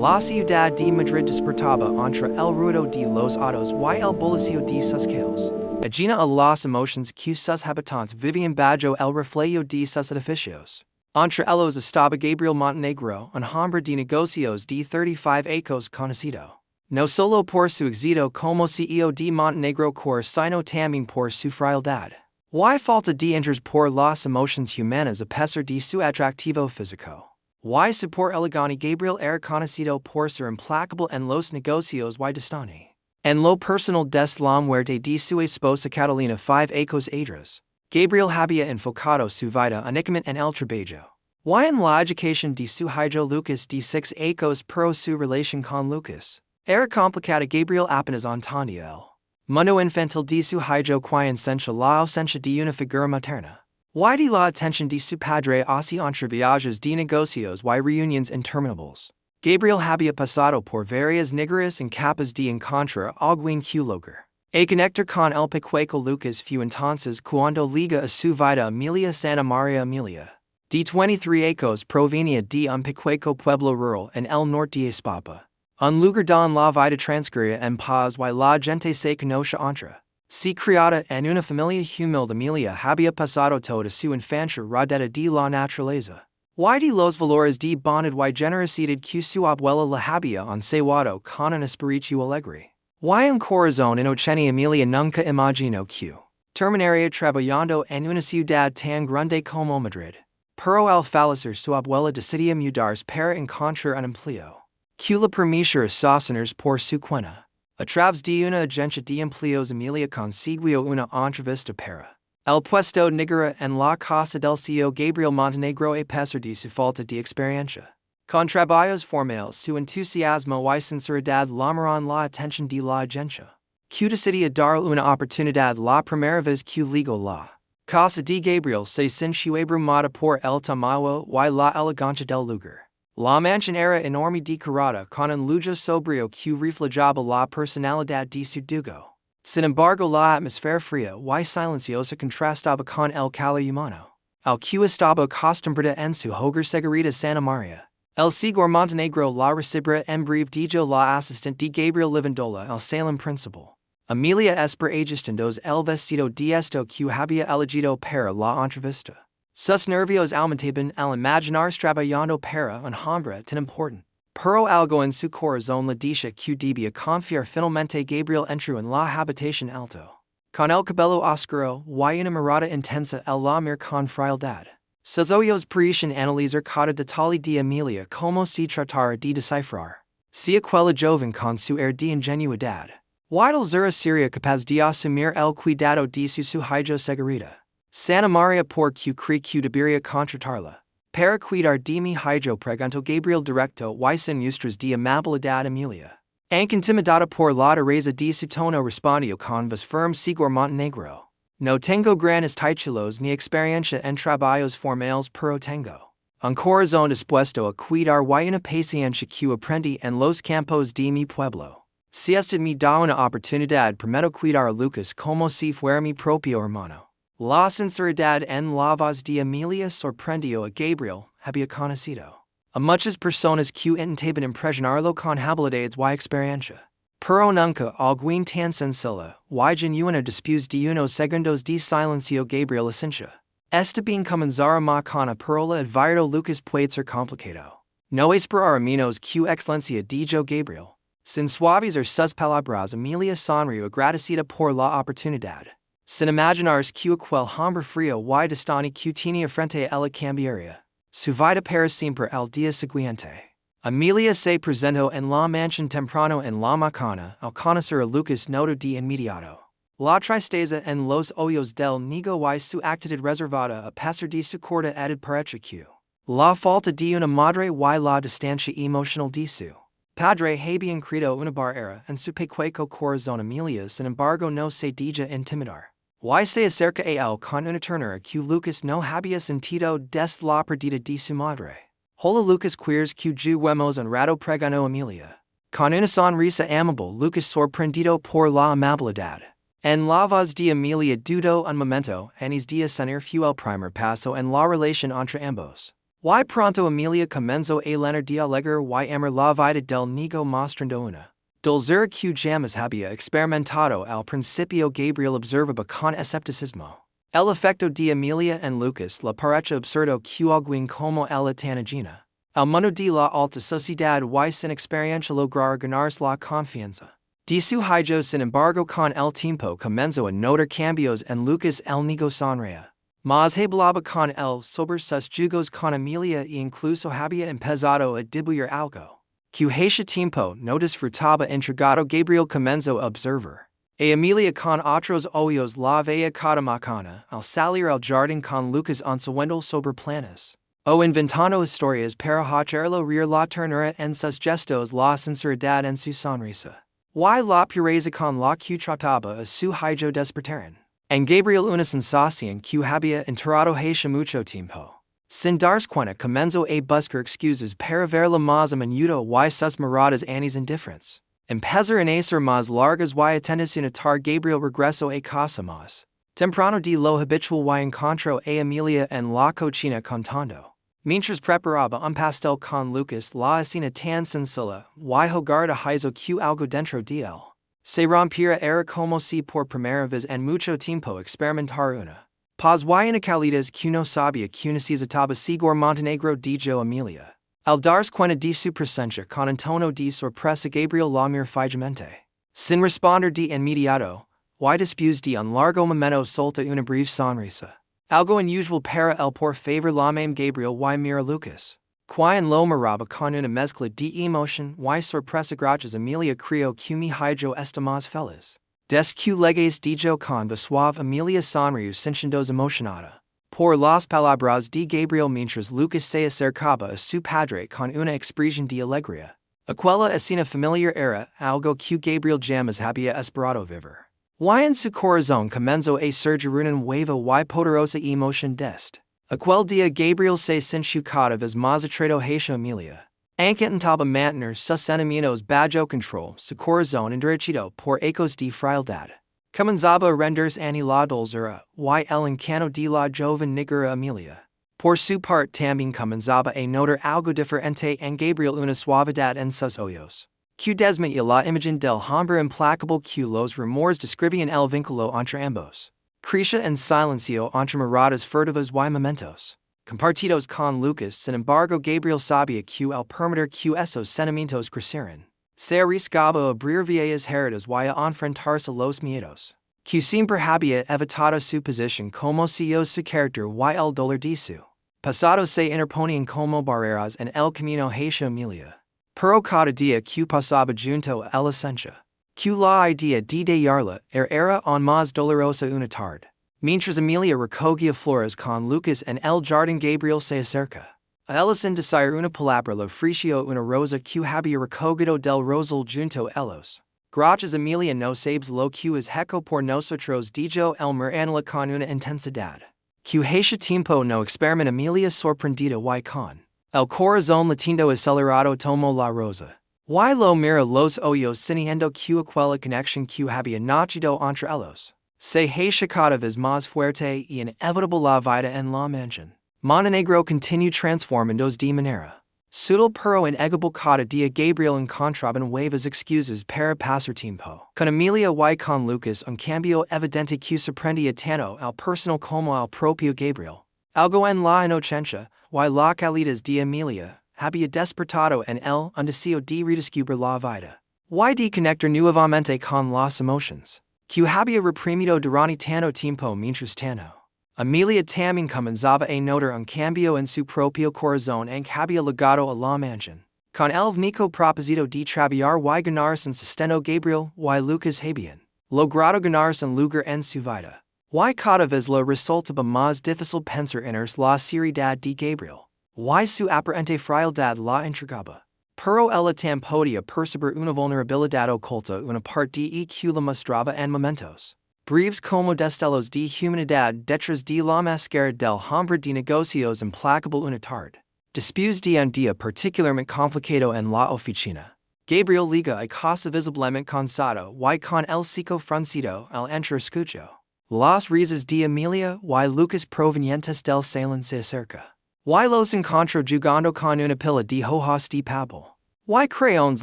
La ciudad de Madrid despertaba entre el ruido de los autos y el bullicio de sus calles. Llena a las emotions que sus habitantes vivían bajo el reflejo de sus edificios. Entre ellos estaba Gabriel Montenegro, un hombre de negocios de 35 años conocido. No solo por su éxito como CEO de Montenegro Core, sino también por su frialdad. Y falta de interés por las emociones humanas a pesar de su atractivo físico. Y su por elegante Gabriel era conocido por ser implacable en los negocios y distante. En lo personal des la muerte de su esposa Catalina 5 años atrás, Gabriel había enfocado su vida únicamente en el trabajo. Y en la educación de su hijo Lucas de 6 años, pero su relación con Lucas era complicada. Gabriel apenas entendía el mundo infantil de su hijo quien sentia la ausencia de una figura materna. Y de la atención de su padre hacia entre viajes de negocios y reuniones interminables. Gabriel había pasado por varias negras incapaces de encontrar algún que lugar. A conectar con el pequeño Lucas fue entonces cuando liga a su vida Emilia Santa María. Emilia, de 23 años, provenía de un pequeño pueblo rural en el norte de España. Un lugar donde la vida transcurría en paz y la gente se conocía entre. Si criada en una familia humilde, Emilia había pasado toda su infancia rodeada de la naturaleza. Y de los valores de bondad y generosidad que su abuela le había enseñado con un espíritu alegre. Y un corazón inocente. Emilia nunca imaginó que terminaría trabajando en una ciudad tan grande como Madrid. Pero al fallecer su abuela decidió mudarse para encontrar un empleo que le permitiera sostenerse por su cuenta. A través de una agencia de empleos, Emilia consiguió una entrevista para el puesto de Niñera en la casa del CEO Gabriel Montenegro. A pesar de su falta de experiencia con trabajos formales, su entusiasmo y sinceridad llamaron la atención de la agencia, que decidía dar una oportunidad la primera vez que ligó la casa de Gabriel. Se sintió abrumada por el tamaño y la elegancia del lugar. La mansión era enorme, decorada con un lujo sobrio que reflejaba la personalidad de su dueño. Sin embargo, la atmósfera fría y silenciosa contrastaba con el calor humano, al que estaba acostumbrada en su hogar Señorita Santa María. El señor Montenegro la recibirá en breve, dijo la asistente de Gabriel llevándola al salón principal. Emilia espera ajustándose el vestido de esto que había elegido para la entrevista. Sus nervios aumentaban al imaginarse trabajando para un hombre tan importante. Pero algo en su corazón le decía que debía confiar. Finalmente Gabriel entró en la habitación alto, con el cabello oscuro y una mirada intensa. El la miró con frialdad. Sus ojos parecían analizar cada detalle de Emilia como si tratara de descifrar si aquella joven con su air de ingenuidad y dulzura sería capaz de asumir el cuidado de su hijo Señorita Santa María, porque cree que debería contratarla para cuidar de mi hijo, preguntó Gabriel directo y sin muestras de amabilidad. Emilia, aunque intimidada por la dureza de su tono, respondió con voz firme: Señor Montenegro, no tengo grandes títulos ni experiencia en trabajos formales, pero tengo un corazón dispuesto a cuidar y una paciencia que aprendí en los campos de mi pueblo. Si usted me da una oportunidad, prometo cuidar a Lucas como si fuera mi propio hermano. La sinceridad en la voz de Emilia sorprendió a Gabriel. Había conocido a muchas personas que intentaban impresionarlo con habilidades y experiencia, pero nunca alguien tan sencilla y genuina. Después de unos segundos de silencio, Gabriel asintió. Está bien, comenzará mañana, pero la advirtió Lucas puede ser complicado. No esperar menos que excelencia, dijo Gabriel. Sin suavizar sus palabras, Emilia sonrió agradecida por la oportunidad. Sin imaginarse que aquel hombre frío y distante que tenía frente a ella cambiaría su vida para siempre. El día siguiente, Emilia se presentó en la mansión temprano en la mañana. Al conocer a Lucas notó de inmediato la tristeza en los ojos del niño y su actitud reservada a pesar de su corta edad. Pareció que la falta de una madre y la distancia emocional de su padre habían creado una barrera en su pequeño corazón. Emilia, sin embargo, no se deja intimidar y se acerca a él con una ternura que Lucas no había sentido desde la pérdida de su madre. Hola Lucas, ¿quieres que juguemos un rato?, preguntó Emilia. Con una sonrisa amable, Lucas, sorprendido por la amabilidad en la voz de Emilia, dudó un momento. Antes de ascender fue el primer paso en la relación entre ambos. Y pronto Emilia comenzó a leer de alegre y amor la vida del niño mostrando una dulzura que jamás había experimentado. Al principio Gabriel observaba con escepticismo el efecto de Emilia en Lucas, la pareja absurdo que alguien como ella tan ajena al mundo de la alta sociedad y sin experiencia lograr ganarse la confianza de su hijo. Sin embargo, con el tiempo comenzó a notar cambios en Lucas. El niño sonreía más, hablaba con él sobre sus jugos con Emilia e incluso había empezado a dibujar algo que hace tiempo no disfrutaba. Intrigado, Gabriel comenzó a observar a Emilia con otros ojos. La veía cada mañana al salir al jardín con Lucas onsuendo sobre planes o inventando historias para hacerlo reír. La ternura en sus gestos, la sinceridad en su sonrisa y la pureza con la que trataba a su hijo despertaron en Gabriel una sensación que había enterrado hace mucho tiempo. Sin darse cuenta, comenzó a buscar excusas para verla más a menudo y sus miradas anis indifferentes empezaron a ser más largas y atención a tar. Gabriel regresó a casa más temprano de lo habitual y encontró a Emilia en la cocina contando mientras preparaba un pastel con Lucas. La escena tan sencilla y hogar de hizo que algo dentro de él se rompiera. Era como si por primera vez en mucho tiempo experimentara una paz y una calidez que no sabía que necesitaba. Sigor Montenegro dijo Emilia al darse cuenta de su presencia con un tono de sorpresa. Gabriel la miró fijamente sin responder de inmediato y después de un largo momento solta una breve sonrisa, algo unusual para él. Por favor, la mame Gabriel y mira Lucas quien lo miraba con una mezcla de emoción y sorpresa. Gracias, Emilia, creo que mi hijo está más feliz des que legues dijo con voz suave. Emilia sonrió sintiéndose emocionada por las palabras de Gabriel mientras Lucas se acercaba a su padre con una expresión de alegría. Aquella escena familiar era algo que Gabriel jamás había esperado vivir. Y en su corazón comenzó a surgir una nueva y poderosa emoción desde aquel día. Gabriel se sintió cada vez más atraído hacia Emilia, aunque intentaba mantener sus sentimientos bajo control. Su corazón endurecido por ecos de frialdad comenzaba a rendirse ante la dulzura y el encanto de la joven Niñera. Emilia, por su parte, también comenzaba a notar algo diferente en Gabriel, una suavidad en sus ojos que desmentía la imagen del hombre implacable que los rumores describían. El vínculo entre ambos crecía en silencio entre miradas furtivas y momentos compartidos con Lucas. Sin embargo, Gabriel sabía que al permitir que esos sentimientos crecieran, se arriesgaba a abrir viejas heridas y a enfrentarse a los miedos que siempre había evitado. Su posición como CEO, su carácter y el dolor de su pasado se interponían como barreras en el camino hacia Emilia. Pero cada día que pasaba junto a la esencia que la idea de dejarla era aún más dolorosa. Una tarde, mientras Emilia recogía flores con Lucas en el jardín, Gabriel se acerca a ella sin decir una palabra. Le ofreció una rosa que había recogido del rosal junto a ellos. Gracias, Emilia, no sabes lo que es hecho por nosotros, dijo el mirándola con una intensidad que hace tiempo no experimenta. Emilia, sorprendida y con el corazón latiendo acelerado, tomó la rosa y lo mira los ojos, sintiendo que aquella conexión que había nacido entre ellos se hacía cada vez más fuerte y inevitable. La vida en la mansión Montenegro continuó transformándose de manera sutil pero inegable. Cada día Gabriel encontraba nuevas excusas para pasar tiempo con Emilia y con Lucas, un cambio evidente que sorprendía tanto al personal como al propio Gabriel. Algo en la inocencia y la calidez de Emilia había despertado en él un deseo de redescubrir la vida y de conectar nuevamente con las emociones que había reprimido durante tanto tiempo. Mientras tanto, Emilia también comenzaba a notar un cambio en su propio corazón en que había llegado a la mansión con el único propósito de trabajar y ganarse en sustento. Gabriel y Lucas habían logrado ganarse un lugar en su vida y cada vez le resultaba más difícil pensar en la seriedad de Gabriel y su aparente frialdad la intrigaba. Pero ella tam podía percibir una vulnerabilidad oculta, una parte de que la mostraba en momentos breves como destellos de humanidad detrás de la máscara del hombre de negocios implacable. Una tarde, después de un día particularmente complicado en la oficina, Gabriel liga a casa visiblemente cansado y con el hocico fruncido. Al entrar escuchó las risas de Emilia y Lucas provenientes del salón. Se acerca Y los encontro jugando con una pila de hojas de papel. Y crayones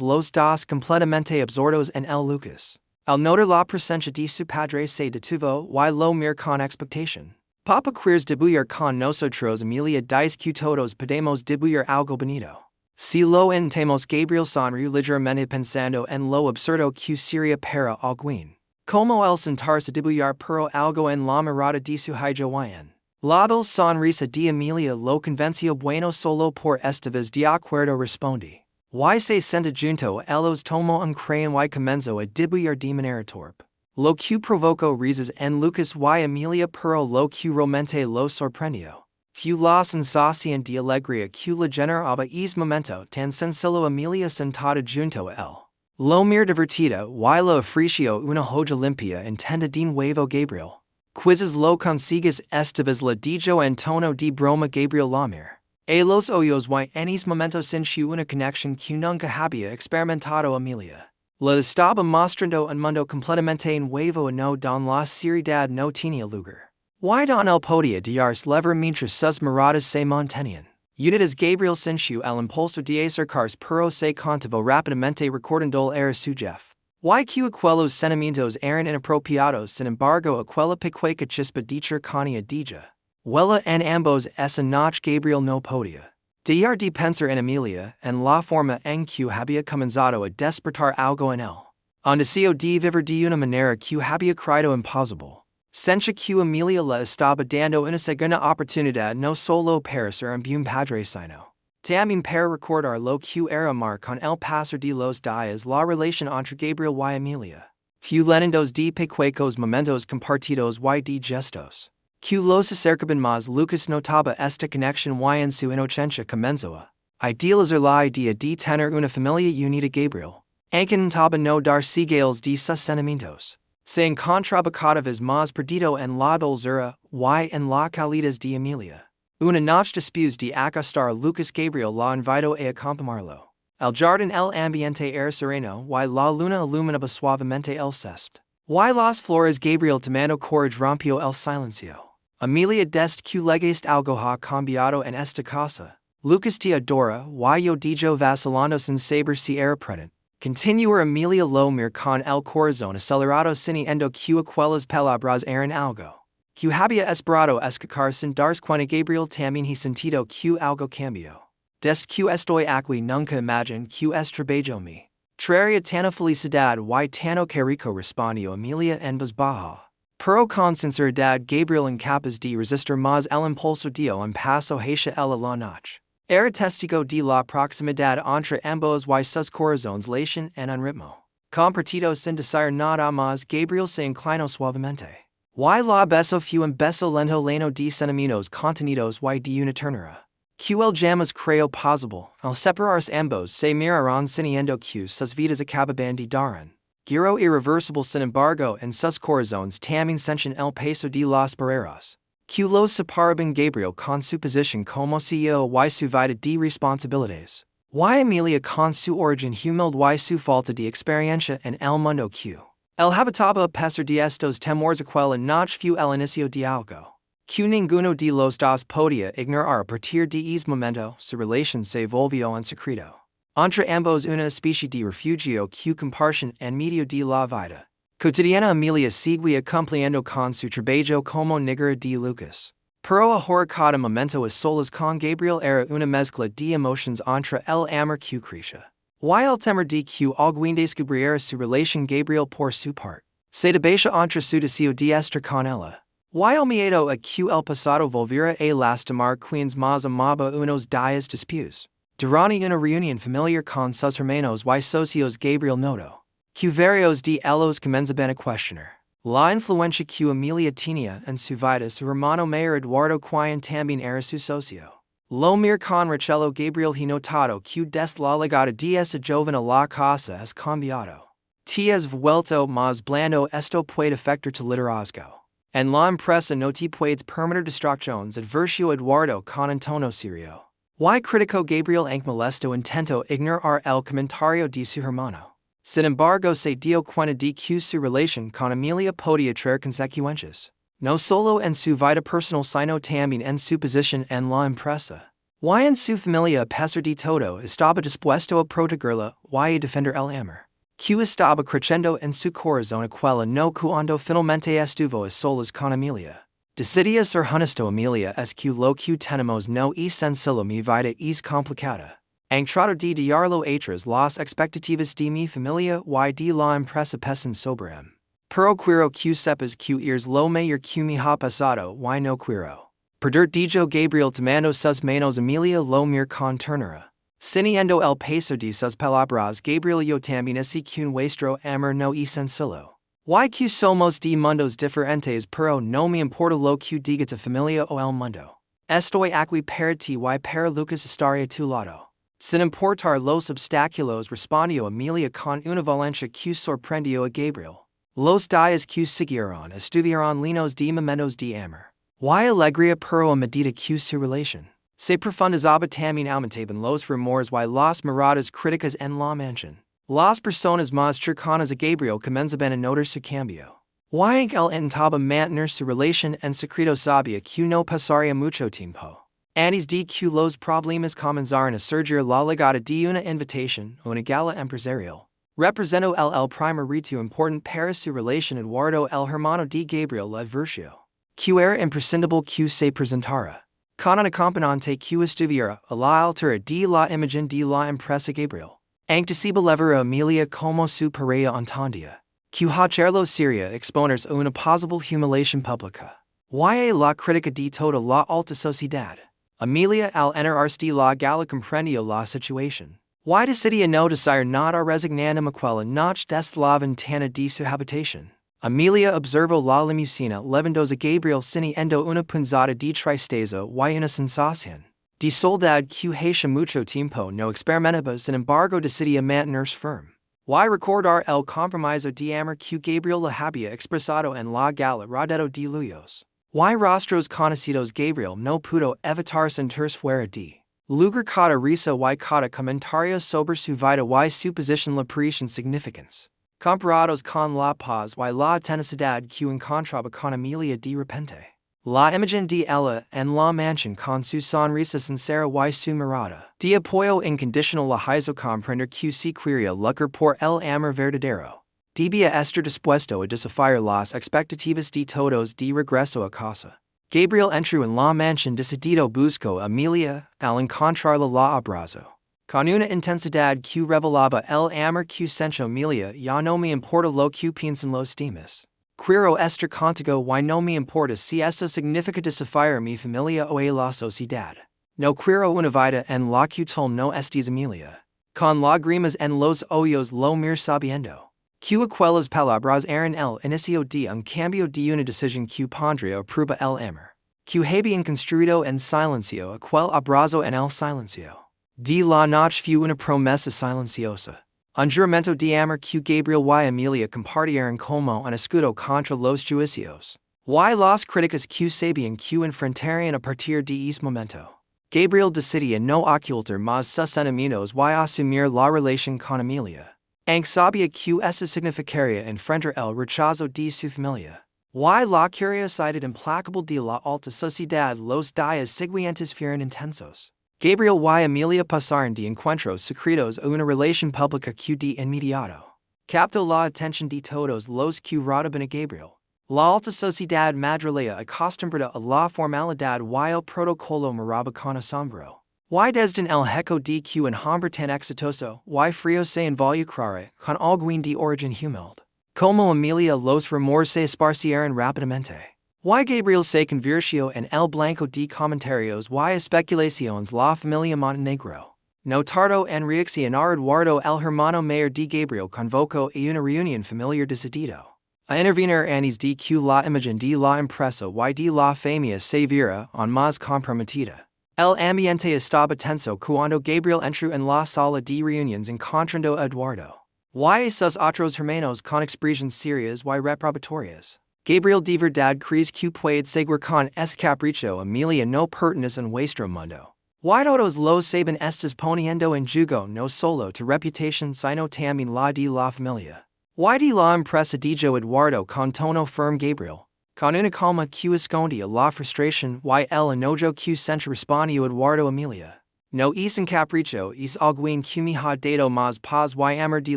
los dos completamente absortos en el Lucas. Al notar la presencia de su padre se detuvo y lo mir con expectación. Papa quieres debullar con nosotros Emilia dice que todos podemos debullar algo bonito. Si lo intentamos Gabriel sonrió ligeramente pensando en lo absurdo que sería para alguien. Como el sentarse a debullar pero algo en la mirada de su hijo y la dulce sonrisa de Emilia lo convenció bueno solo por esta vez de acuerdo responde. Y se senta junto a ellos tomó un crayon y comenzó a dibullar de manera torpe. Lo que provocó risas en Lucas y Emilia pero lo que realmente lo sorprendió. Fue la sensación de alegría que le generaba ese momento tan sencillo Emilia sentada junto a él. Lo mir divertida y lo ofreció una joya limpia intenta de nuevo Gabriel. Quizás lo consigues esta vez la dijo en tono de broma Gabriel Lamir. A los ojos y en ese momento sintió una conexión que nunca había experimentado Emilia. Le estaba mostrando un mundo completamente nuevo y no don la seriedad no tenía lugar. Y don el podía dejarse levar mientras sus miradas se mantenían. Unidas Gabriel sintió el impulso de acercarse pero se contuvo rápidamente recordando era su jefe. Y que aquellos sentimientos eran inapropiados sin embargo aquella pequeña chispa de cercanía dija. Huela en ambos esa noche Gabriel no podía dejar de pensar en Emilia en la forma en que había comenzado a despertar algo en él. Un deseo de vivir de una manera que había creído imposible. Sentía que Emilia le estaba dando una segunda oportunidad no solo para ser un buen padre sino también para recordar lo que era amar con el pasar de los días la relación entre Gabriel y Emilia. Fue llenando de pequeños momentos compartidos y de gestos que los acercaban más. Lucas notaba esta conexión y en su inocencia comenzó a idealizar la idea de tener una familia unida. Gabriel, aunque intentaba no dar señales de sus sentimientos, se encontraba cada vez más perdido en la dulzura y en la calidez de Emilia. Una noche después de acostar Lucas Gabriel la invitó a acompañarlo. El jardín el ambiente era sereno y la luna iluminaba suavemente el césped. Y las flores Gabriel tomando courage rompió el silencio. Emilia desde que legaste algo ha cambiado en esta casa. Lucas te adora y yo dijo vacilando sin saber si era prudente. Continuar Emilia lo mir con el corazón acelerado sintiendo que aquellas palabras eran algo que había esperado escuchar sin darse cuenta. Gabriel también he sentido que algo cambió. Desde que estoy aquí nunca imaginé que este trabajo me traería tanta felicidad y tanto carico respondió Emilia en voz baja. Pero con sinceridad Gabriel incapaz de resistir más el impulso dio un paso hacia ella la noche. Era testigo de la proximidad entre ambos y sus corazones latían en un ritmo compartido sin decir nada más. Gabriel se inclinó suavemente. Y la beso fue un beso lento lleno de sentimientos contenidos y de una ternura que él jamás creyó posible. Al separarse ambos se miraron sintiendo que sus vidas acababan de dar un giro irreversible. Sin embargo en sus corazones también sentían el peso de las barreras que los separaban. Gabriel con su posición como CEO y su vida de responsabilidades, y Emilia con su origen humilde y su falta de experiencia en el mundo que el habitaba. A pesar de estos temores aquella noche fue el inicio de algo que ninguno de los dos podía ignorar. A partir de ese momento su relación se volvió un secreto entre ambos, una especie de refugio que compartían en medio de la vida cotidiana. Emilia seguía cumpliendo con su trabajo como niñera de Lucas, pero ahora cada momento a solas con Gabriel era una mezcla de emociones entre el amor que crecía y el temor de que alguien descubriera su relación. Gabriel por su parte se debatía entre su deseo de estar con ella y el miedo a que el pasado volviera a lastimar. Quienes más amaba unos días después, durante una reunión familiar con sus hermanos y socios, Gabriel notó que varios de ellos comenzaban a cuestionar la influencia que Emilia tenía en su vida. Su hermano mayor Eduardo, quien también era su socio, lo mir con recelo. Gabriel he notado que desde la llegada de esa joven a la casa has cambiado. Te has vuelto más blando. Esto puede afectar tu liderazgo en la empresa. No te puedes permitir distracciones, advirtió Eduardo con un tono serio. Y criticó Gabriel aunque molesto intentó ignorar el comentario de su hermano. Sin embargo se dio cuenta de que su relación con Emilia podía traer consecuencias, no solo en su vida personal sino también en su posición en la empresa. Y en su familia a pesar de todo estaba dispuesto a protegerla, y a defender el amor que estaba creciendo en su corazón aquella no cuando finalmente estuvo a solas con Emilia. Decidía ser honesto Emilia es que lo que tenemos no es sencillo mi vida es complicada. En tratar de diarlo atrás las expectativas de mi familia y de la empresa pesan sobre em. Pero quiero que sepas que eres lo mayor que me ha pasado y no quiero perder dijo Gabriel tomando sus manos Emilia lo mir con ternura. Siniendo el peso de sus palabras Gabriel yo también sé que nuestro amor no es sencillo. Y que somos de mundos diferentes pero no me importa lo que diga tu familia o el mundo. Estoy aquí para ti y para Lucas estaré a tu lado. Sin importar los obstáculos respondió Emilia con una valencia que sorprendió a Gabriel. Los días que siguieron estuvieron llenos de momentos de amor. Y alegría pero a medida que su relación se profundizaba también aumentaban los rumores y las miradas críticas en la mansión. Las personas más cercanas a Gabriel comenzaban a notar su cambio. Y él intentaba mantener su relación en secreto sabía que no pasaría mucho tiempo antes de que los problemas comenzaran a surgir la llegada de una invitación a una gala empresarial. Representó el primer rito importante para su relación Eduardo el hermano de Gabriel le advirtió que era imprescindible que se presentara con un acompañante que estuviera a la altura de la imagen de la empresa Gabriel. Anticipa lever a Emilia como su pareja entendía que hacerlo sería exponerse a una posible humiliación pública. Y la crítica de toda la alta sociedad. Emilia al enterarse de la gala comprendió la situación. Y decidía no desear nada resignando aquella noche desde la ventana de su habitación. Emilia observó la limusina levandosa Gabriel sintiendo una punzada de tristeza y una sensación de soledad que hacía mucho tiempo no experimentaba, sin embargo decidía mantenerse firme. Y recordar el compromiso de amor que Gabriel le había expresado en la gala rodeado de lujos. Y rostros conocidos Gabriel no pudo evitar sentirse fuera de lugar cada risa y cada comentario sobre su vida y su posición le parecían significance. Comparados con la paz y la tenacidad que encontraba con Emilia de repente. La imagen de ella en la mansión con su sonrisa sincera y su mirada de apoyo incondicional la hizo comprender que se quería luchar por el amor verdadero. Debía estar dispuesto a desafiar las expectativas de todos de regreso a casa. Gabriel entró en la mansión decidido buscó a Emilia al encontrarla la abrazó. Con una intensidad que revelaba el amor que sentía Emilia ya no me importa lo que piensan los demás. Quiero estar contigo y no me importa si eso significa desafiar mi familia o a la sociedad. No quiero una vida en la que tú no estés Emilia. Con lágrimas en los ojos lo mir sabiendo que aquellas palabras eran el inicio de un cambio de una decisión que pondría a prueba el amor. Que habían construido en silencio aquel abrazo en el silencio. De la noche fue una promesa silenciosa. Un juramento de amor que Gabriel y Emilia compartieron como un escudo contra los juicios. Y las críticas que sabían que enfrentarían a partir de ese momento. Gabriel decidía no ocultar más sus sentimientos y asumir la relación con Emilia. Aunque sabía que eso significaría enfrentar el rechazo de su familia. Y la curiosidad implacable de la alta sociedad los días siguientes fueron intensos. Gabriel y Emilia pasaron de encuentros secretos a una relación pública que de inmediato captó la atención de todos los que rodeaban a Gabriel. La alta sociedad madrileña acostumbrada a la formalidad y el protocolo miraba con asombro. Y desde el hecho de que un hombre tan exitoso y frío se involucrara con alguien de origen humilde. Como Emilia los rumores se esparcieron rápidamente. Y Gabriel se convirtió en el blanco de comentarios y especulaciones la familia Montenegro. No tardó en reaccionar Eduardo el hermano mayor de Gabriel convocó a una reunión familiar decidido a intervenir antes de que la imagen de la empresa y de la familia se viera aún más comprometida. El ambiente estaba tenso cuando Gabriel entró en la sala de reuniones encontrando a Eduardo y sus otros hermanos con expresiones serias y reprobatorias. Gabriel de verdad crees que puede seguir con ese capricho Emilia no pertenece a nuestro mundo. Y todos los saben estás poniendo en juego no solo tu reputación sino también la de la familia. Y de la empresa dijo Eduardo con tono firme Gabriel. Con una calma que escondía la frustración y el enojo que sentía respondió Eduardo Emilia. No es en capricho es alguien que me ha dado más paz y amor de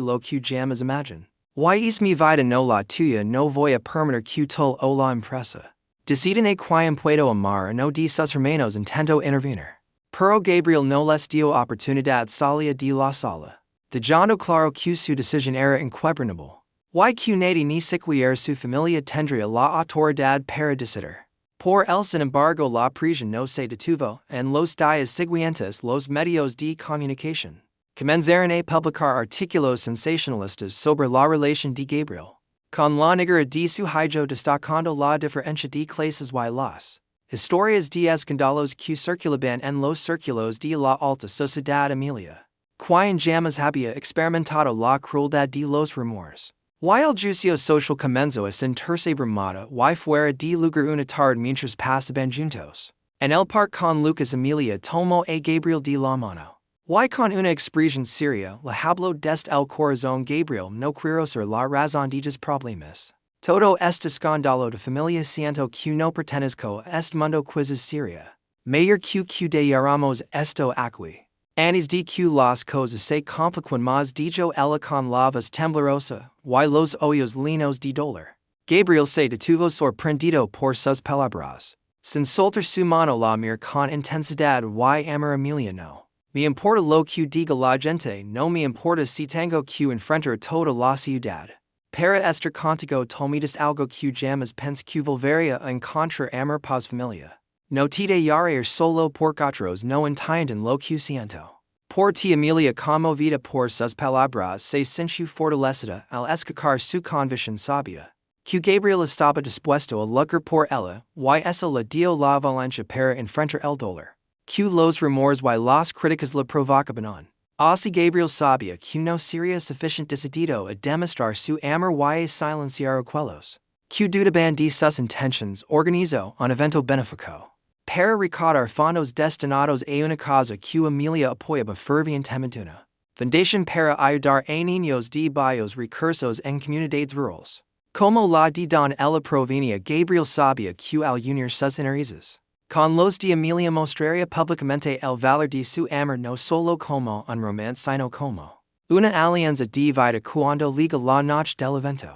lo que jamás imagine. Y es mi vida no la tuya no voy a permitir que tú o la empresa. Deciden a quien puedo amar no de sus hermanos intento intervenir. Pero Gabriel no les dio oportunidad salida de la sala. Dejando claro que su decisión era inquebrantable. Y que nadie ni siquiera su familia tendría la autoridad para decidir. Por el sin embargo la prisión no se detuvo en los días siguientes los medios de comunicación comenzaron a publicar artículos sensacionalistas sobre la relación de Gabriel con la negra de su hijo destacando la diferencia de clases y las historias de escándalos que circulaban en los círculos de la alta sociedad Emilia, quien jamás había experimentado la crueldad de los rumores. Y el juicio social comenzó a sentirse brumada y fuera de lugar una tarde mientras pasaban juntos. En el parque con Lucas Emilia tomó a Gabriel de la mano. Y con una expresión seria le habló desde el corazón Gabriel no quiero ser la razón de tus problemas. Todo este escándalo de familia siento que no pertenezco a este mundo quizás seria. Mayor que de llamamos esto aquí. Antes de que las cosas se compliquen más dijo ella con la voz temblorosa, y los ojos llenos de dolor. Gabriel se detuvo sorprendido por sus palabras. Sin soltar su mano la miró con intensidad y amor Emilia no. Me importa lo que diga la gente, no me importa si tengo que enfrentar toda la ciudad. Para estar contigo tomidas algo que jamás pensé que volvería a encontrar amor paz familia. No te de llorar solo porque otros no entienden lo que siento. Por ti Emilia conmovida por sus palabras se sintió fortalecida al escuchar su convicción sabia. Que Gabriel estaba dispuesto a luchar por ella, y eso le dio la valencia para enfrentar el dolor. Que los rumores y las críticas le provocaban. Así Gabriel sabía que no sería suficiente decidido a demostrar su amor y a silenciar aquellos que dudaban de sus intenciones organizó un evento benéfico. Para recaudar fondos destinados a una causa que Emilia apoyaba fervientemente una fundación para ayudar a niños de barrios recursos en comunidades rurales. Como la de don ella provenía Gabriel sabía que al unir sus intereses con los de Emilia mostraría públicamente el valor de su amor no solo como un romance sino como una alianza de vida cuando liga la noche del evento.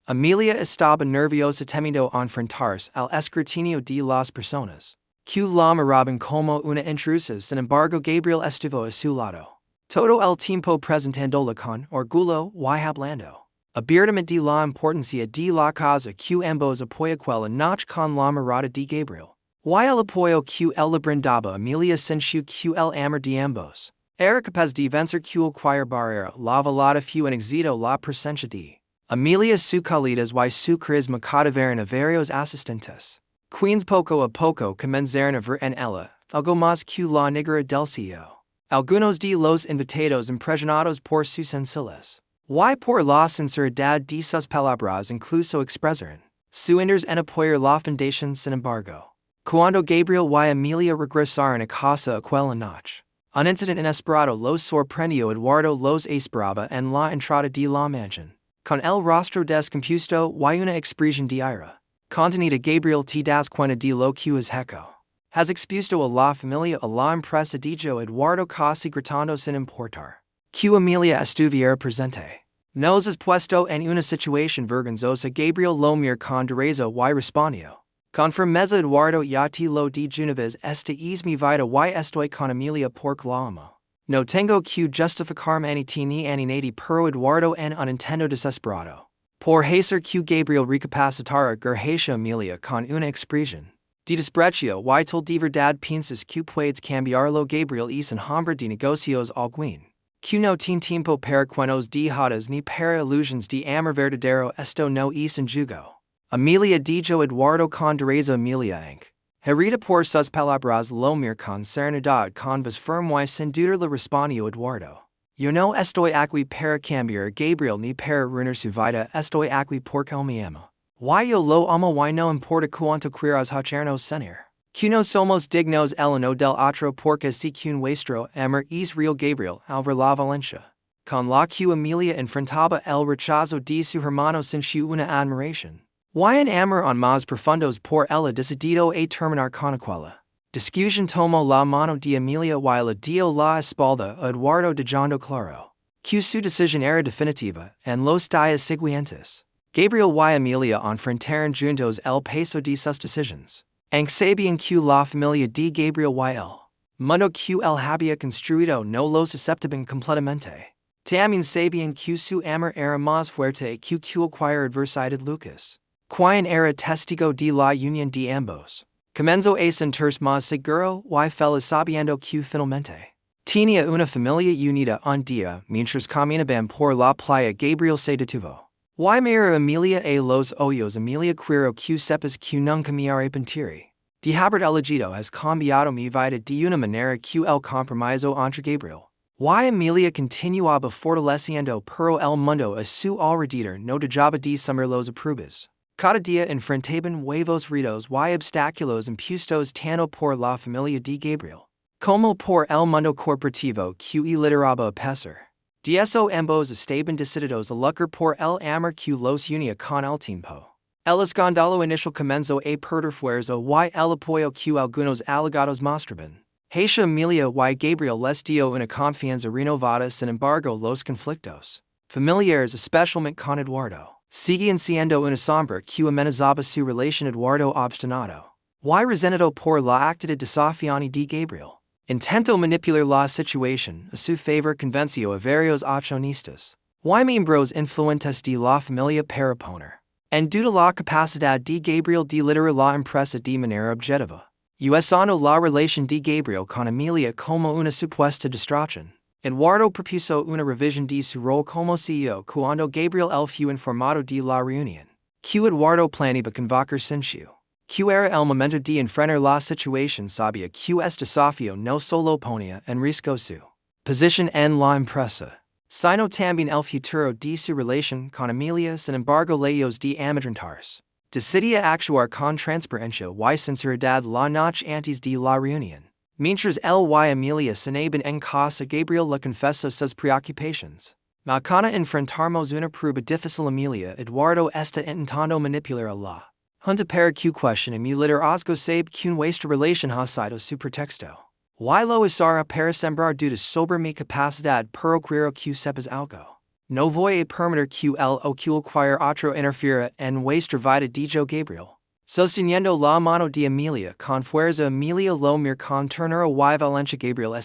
Emilia estaba nerviosa temiendo enfrentarse al escrutinio de las personas que la miraban como una intrusa, sin embargo Gabriel estuvo a su lado. Todo el tiempo presentándola con orgullo y hablando abiertamente de la importancia de la causa que ambos apoya aquella noche con la mirada de Gabriel. Y el apoyo que él le brindaba Emilia sintió que el amor de ambos era capaz de vencer cualquier barrera la velada fue en éxito la presencia de Emilia su calidez y su carisma cautivaron a varios asistentes. Quienes poco a poco comenzaron a ver en ella algo más que la negra del CEO. Algunos de los invitados impresionados por su sencillez y por la sinceridad de sus palabras incluso expresaron su interés en apoyar la fundación sin embargo. Cuando Gabriel y Emilia regresaron a casa aquella noche, un incidente inesperado los sorprendió. Eduardo los esperaba en la entrada de la mansión, con el rostro descompuesto y una expresión de ira. Contenida Gabriel te das cuenta de lo que es hecho. Has expuesto a la familia a la empresa dijo Eduardo casi gritando sin importar que Emilia estuviera presente. Nos has puesto en una situación vergonzosa. Gabriel lo miró con dureza y respondió con firmeza Eduardo ya te lo di una vez esta es mi vida y estoy con Emilia porque la amo. No tengo que justificarme ni ti ni nadie pero Eduardo en un intento desesperado por hacer que Gabriel recapacitara Gerhacia Emilia con una expresión de desprecio y tal de verdad piensas que puedes cambiarlo. Gabriel es un hombre de negocios alguien que no tiene tiempo para cuentos de hadas ni para ilusiones de amor verdadero. Esto no es en jugo. Emilia dijo Eduardo con dureza. Emilia herida por sus palabras lo miró con serenidad con voz firme y sin dudar le respondió Eduardo. Yo no estoy aquí para cambiar Gabriel ni para arruinar su vida, estoy aquí porque él me ama. Y yo lo amo y no importa cuánto quieras hacernos sentir que no somos dignos el uno del otro porque si que nuestro amor es real. Gabriel al ver la valencia con la que Emilia enfrentaba el rechazo de su hermano sintió una admiración y un amor aún más profundos por ella decidido a terminar con aquella Discusión tomo la mano de Emilia y la dio la espalda a Eduardo dejando claro que su decisión era definitiva en los días siguientes. Gabriel y Emilia enfrentaron juntos el peso de sus decisiones. Aunque sabían que la familia de Gabriel y el mundo que él había construido no los aceptaban completamente. También sabían que su amor era más fuerte que cualquier adversidad Lucas, quien era testigo de la unión de ambos. Comenzó a sentirse más seguro y feliz sabiendo que finalmente tenía una familia unida un día mientras caminaban por la playa. Gabriel se detuvo. Y miró Emilia a los ojos. Emilia, quiero que sepas que nunca me arrepentiré de haber elegido has cambiado mi vida de una manera que el compromiso entre Gabriel y Emilia continuaba fortaleciendo, pero el mundo a su alrededor no dejaba de sumir los pruebas. Cada día enfrentaban nuevos retos y obstáculos impuestos tanto por la familia de Gabriel como por el mundo corporativo que lideraba. A pesar de eso, ambos estaban decididos a luchar por el amor que los unía con el tiempo. El escándalo inicial comenzó a perder fuerza y el apoyo que algunos allegados mostraban hacia Emilia y Gabriel les dio una confianza renovada. Sin embargo, los conflictos familiares, especialmente con Eduardo, seguían siendo una sombra que amenazaba su relación. Eduardo, obstinado y resentido por la actitud desafiante de Gabriel, intentó manipular la situación a su favor. Convenció a varios accionistas y miembros influentes de la familia para poner en duda la capacidad de Gabriel de liderar la empresa de manera objetiva, usando la relación de Gabriel con Emilia como una supuesta distracción. Eduardo propuso una revisión de su rol como CEO cuando Gabriel fue informado de la reunión que Eduardo planeaba convocar sin su que era el momento de enfrentar la situación. Sabía que este desafío no solo ponía en riesgo su posición en la empresa, sino también el futuro de su relación con Emilia. Sin embargo, lejos de amedrentarse, decidía actuar con transparencia y sinceridad la noche antes de la reunión. Mientras él y Emilia cenaban en casa, Gabriel le confesó sus preocupaciones. Mañana enfrentamos una prueba difícil. Emilia, Eduardo está intentando manipular a la junta para que cuestione mi liderazgo. Sabe que nuestra relación ha sido su pretexto y lo usará para sembrar dudas sobre mi capacidad, pero quiero que sepas algo. No voy a permitir que él o cualquier otro interfiera en nuestra vida, dijo Gabriel, sosteniendo la mano de Emilia con fuerza. Emilia lo miró con ternura y valencia. Gabriel,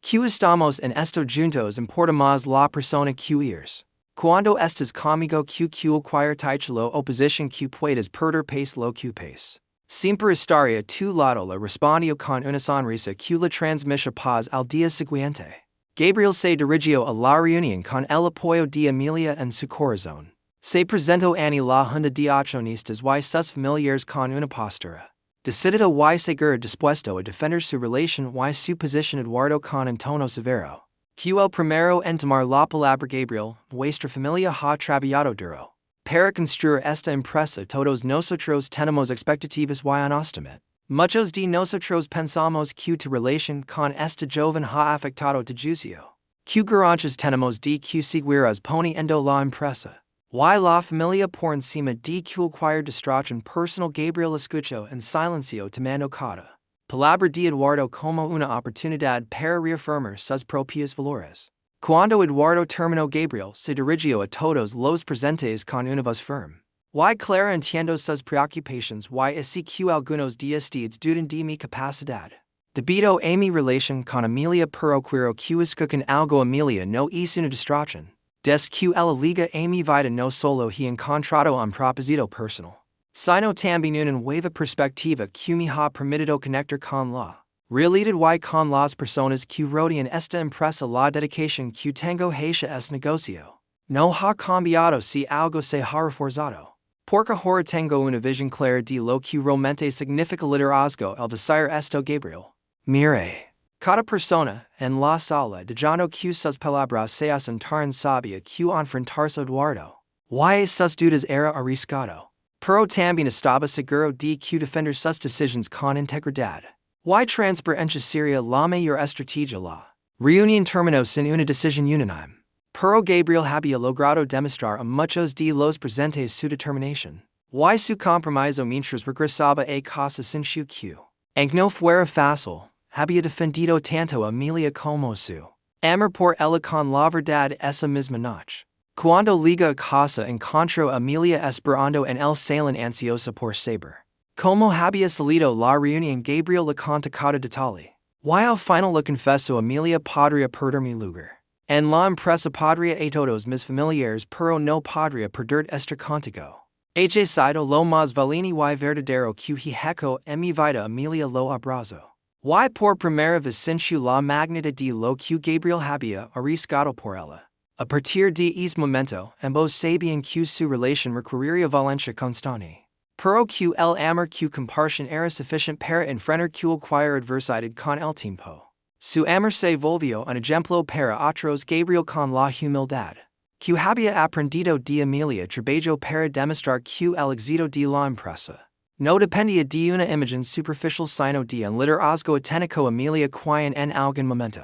que estamos en esto juntos, importa más la persona que eres. Cuando estás conmigo que cualquier título oposición que puedas perder, pace lo que pace. Siempre estaré a tu lado. Le respondió con una sonrisa que le transmitió paz. Al día siguiente, Gabriel se dirigió a la reunión con el apoyo de Emilia en su corazón. Se presentó ante la junta de accionistas y sus familiares con una postura decidido y segura, dispuesto a defender su relación y su posición. Eduardo, con un tono severo, que el primero en tomar la palabra. Gabriel, nuestra familia ha trabajado duro para construir esta empresa. Todos nosotros tenemos expectativas y un estimate. Muchos de nosotros pensamos que tu relación con esta joven ha afectado tu juicio. Que garantías tenemos de que seguirás poniendo la empresa y la familia por encima de cualquier distracción personal. Gabriel escuchó en silencio, tomando cada palabra de Eduardo como una oportunidad para reafirmar sus propios valores. Cuando Eduardo terminó, Gabriel se dirigió a todos los presentes con una voz firme y clara, entiendo sus preocupaciones y así que algunos de ustedes dudan de mi capacidad debido a mi relación con Emilia, pero quiero que escuchen algo. Emilia no es una distracción. Des que la liga a mi vida no solo he encontrado un propósito personal, sino también una nueva perspectiva que me ha permitido conectar con la realidad y con las personas que rodean esta empresa. La dedicación que tengo hacia este negocio no ha cambiado. Si algo se ha reforzado, porque ahora tengo una visión clara de lo que realmente significa liderazgo. El decir esto, Gabriel mire cada persona en la sala, dejando que sus palabras se asentaran. Sabía que enfrentarse a Eduardo y sus dudas era arriesgado, pero también estaba seguro de que defender sus decisiones con integridad y transparencia sería la mayor estrategia. La reunión terminó sin una decisión unánime, pero Gabriel había logrado demostrar a muchos de los presentes su determinación y su compromiso mientras regresaba a casa sin su que Aunque no fuera fácil, había defendido tanto a Emilia como su amor por ella con la verdad esa misma noche. Cuando llega a casa encontró a Emilia esperando en el salón ansiosa por saber como había salido la reunión. Gabriel le conta cada detalle. Y al final le confesó Emilia podría perder mi lugar en la empresa, podría a todos mis familiares, pero no podría perder este contigo. He sido lo más valiente y verdadero que he hecho en mi vida. Emilia lo abrazó. Y por primera vez sintió la magnitud de lo que Gabriel había arriesgado por ella. A partir de ese momento, ambos sabían que su relación requeriría valencia constante. Pero que el amor que compartían era suficiente para enfrentar cualquier adversidad con el tiempo. Su amor se volvió un ejemplo para otros. Gabriel con la humildad que había aprendido de Emilia trabajó para demostrar que el éxito de la empresa no dependía de una imagen superficial sino de un liderazgo auténtico. Emilia, quien en algún momento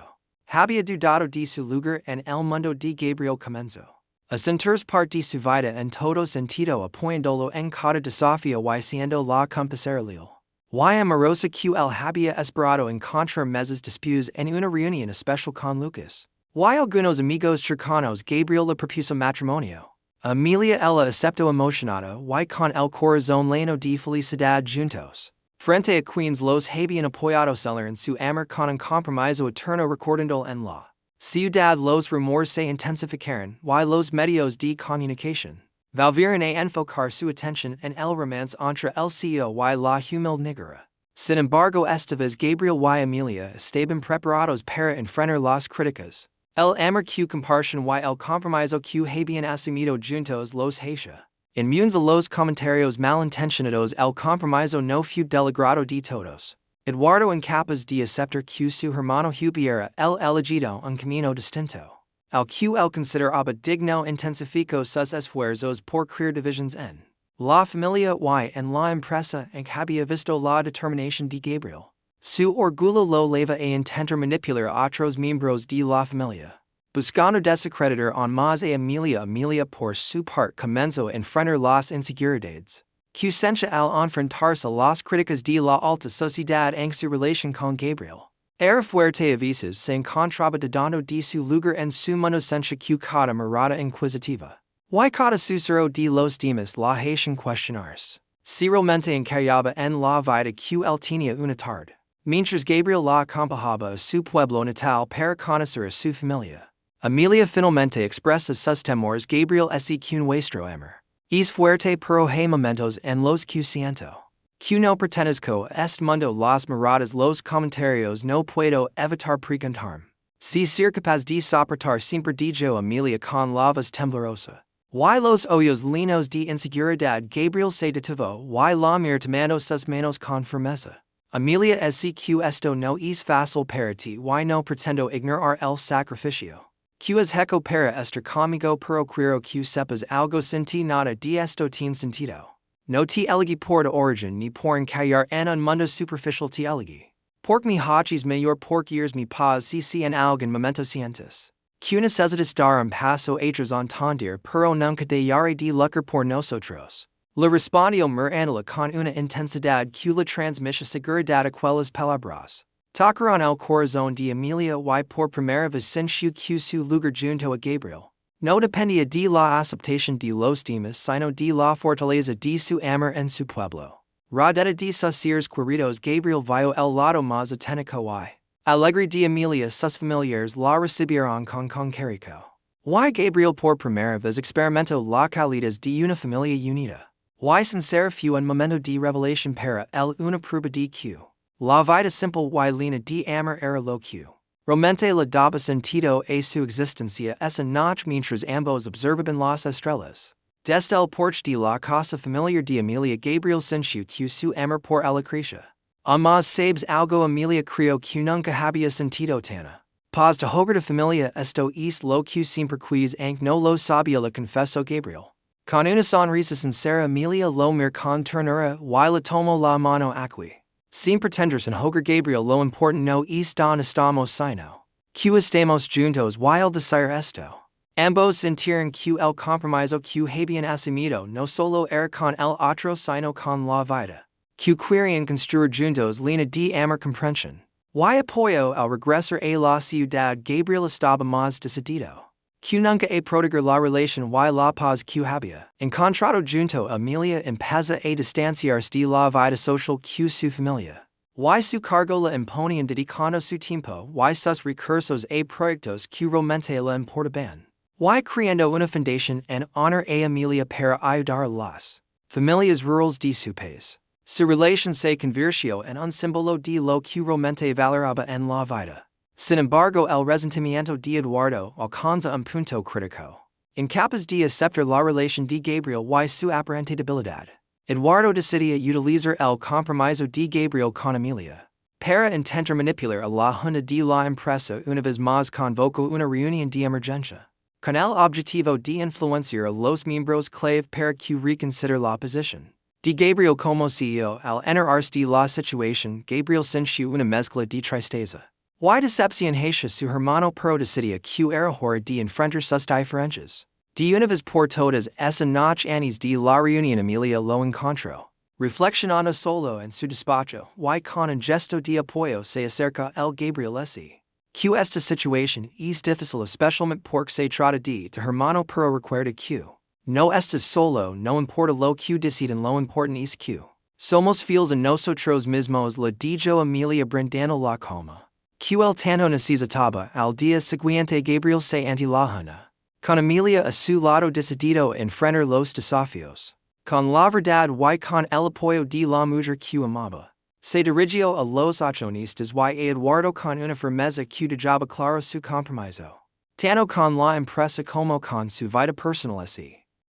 había dudado de su lugar en el mundo de Gabriel, comenzó a sentirse parte de su vida en todo sentido, apoyándolo en cada desafío y siendo la compañera leal y amorosa que él había esperado encontrar meses después en una reunión especial con Lucas y algunos amigos cercanos. Gabriel le propuso matrimonio. Emilia ella aceptó emocionada y con el corazón lleno de felicidad juntos. Frente a quienes los habían apoyado en su amor con un compromiso eterno, recordando en la ciudad los rumores se intensificaron y los medios de comunicación volvieron a enfocar su atención en el romance entre el CEO y la humilde Niñera. Sin embargo, esta vez Gabriel y Emilia estaban preparados para enfrentar las críticas. El amor que compartían y el compromiso que habían asumido juntos los hacía inmunes a los comentarios malintencionados. El compromiso no fue del agrado de todos. Eduardo, incapaz de aceptar que su hermano hubiera el elegido un camino distinto al que él consideraba digno, intensificó sus esfuerzos por crear divisiones en la familia y en la empresa. En que había visto la determinación de Gabriel, su orgullo lo lleva a intentar manipular a otros miembros de la familia, buscando desacreditar aún más a Emilia. Emilia, por su parte, comenzó a enfrentar las inseguridades que sentía al enfrentarse a las críticas de la alta sociedad. En su relación con Gabriel era fuerte, a veces se encontraba dudando de su lugar en su mundo. Sentía que cada mirada inquisitiva y cada susurro de los demás la hacían cuestionarse si realmente encajaba en la vida que él tenía una tarde. Mientras Gabriel la acompañaba a su pueblo natal para conocer a su familia, Emilia finalmente expresa sus temores. Gabriel es que nuestro amor es fuerte, pero hay momentos en los que siento que no pertenezco a este mundo. Las miradas, los comentarios, no puedo evitar preguntarme si ser capaz de soportar siempre de yo. Emilia con la voz temblorosa y los ojos llenos de inseguridad. Gabriel se detuvo y la miró tomando sus manos con firmeza. Emilia, es que esto no es fácil para ti y no pretendo ignorar el sacrificio que has hecho para estar conmigo, pero quiero que sepas algo. Sin ti nada de esto tiene sentido. No te elegí por origen ni por encajar en un mundo superficial. Te elegí porque mi hachis mayor, porque eres mi paz. Si en algún momento sientes que necesitas dar un paso atrás, entender, pero nunca dejaré de luchar por nosotros. Le respondió mirándola con una intensidad que le transmitía seguridad. Aquellas palabras tocaron el corazón de Emilia y por primera vez sintió que su lugar junto a Gabriel no dependía de la aceptación de los demás, sino de la fortaleza de su amor en su pueblo. Rodeada de sus seres queridos, Gabriel vio el lado más auténtico y alegre de Emilia. Sus familiares la recibieron con cariño. Y Gabriel por primera vez experimentó la calidez de una familia unida. Y sincera fue un momento de revelación para él, una prueba de que la vida simple y llena de amor era lo que realmente le daba sentido a su existencia. Esa noche, mientras ambos observaban las estrellas desde el porche de la casa familiar de Emilia, Gabriel sintió que su amor por ella crecía. Mas sabes algo, Emilia creyó que nunca había sentido tanta paz de hogar de familia. Esto es lo que siempre quis, aunque no lo sabía, le confesó Gabriel. Con una sonrisa sincera, Emilia lo miró con ternura y le tomó la mano aquí. Sin pretender en hogar Gabriel, lo importante no es donde estamos, sino que estemos juntos y el desire esto. Ambos sintieron que el compromiso que habían asumido no solo era con el otro, sino con la vida Q querían construir juntos línea de amor comprensión. Y apoyo al regresar a la ciudad Gabriel estaba más decidido. Q nunca a proteger la relación y la paz Q había encontrado junto a Emilia empieza a distanciarse de la vida social Q su familia. Y su cargo la imponían dedicando su tiempo y sus recursos a proyectos que realmente la importaban. Y creando una fundación en honor a Emilia para ayudar a las familias rurales de su país. Su relación se convirtió en un símbolo de lo que realmente valoraba en la vida. Sin embargo, el resentimiento de Eduardo alcanza un punto crítico. Incapaz de aceptar la relación de Gabriel y su aparente debilidad. Eduardo decidía utilizar el compromiso de Gabriel con Emilia. Para intentar manipular a la junta de la empresa una vez más convocó una reunión de emergencia. Con el objetivo de influenciar a los miembros clave para que reconsider la posición de Gabriel como CEO. Al enterarse de la situación, Gabriel sintió una mezcla de tristeza y decepción hacia su hermano pero decidía que era hora de enfrentar sus diferencias. De una vez por todas esa noche antes de la reunión Emilia lo encontró, reflexionando solo en su despacho y con un gesto de apoyo se acerca el Gabriel ese. Que esta situación es difícil especialmente porque se trata de tu hermano pero recuerda que no estás solo, no importa lo que deciden, lo importante es que somos fieles a nosotros mismos. Le dijo Emilia brindando la calma que el tanto necesitaba. Al día siguiente Gabriel se ante la junta, con Emilia a su lado decidido a enfrentar los desafíos. Con la verdad y con el apoyo de la mujer que amaba, se dirigió a los accionistas y a Eduardo con una firmeza que dejaba claro su compromiso, tanto con la empresa como con su vida personal.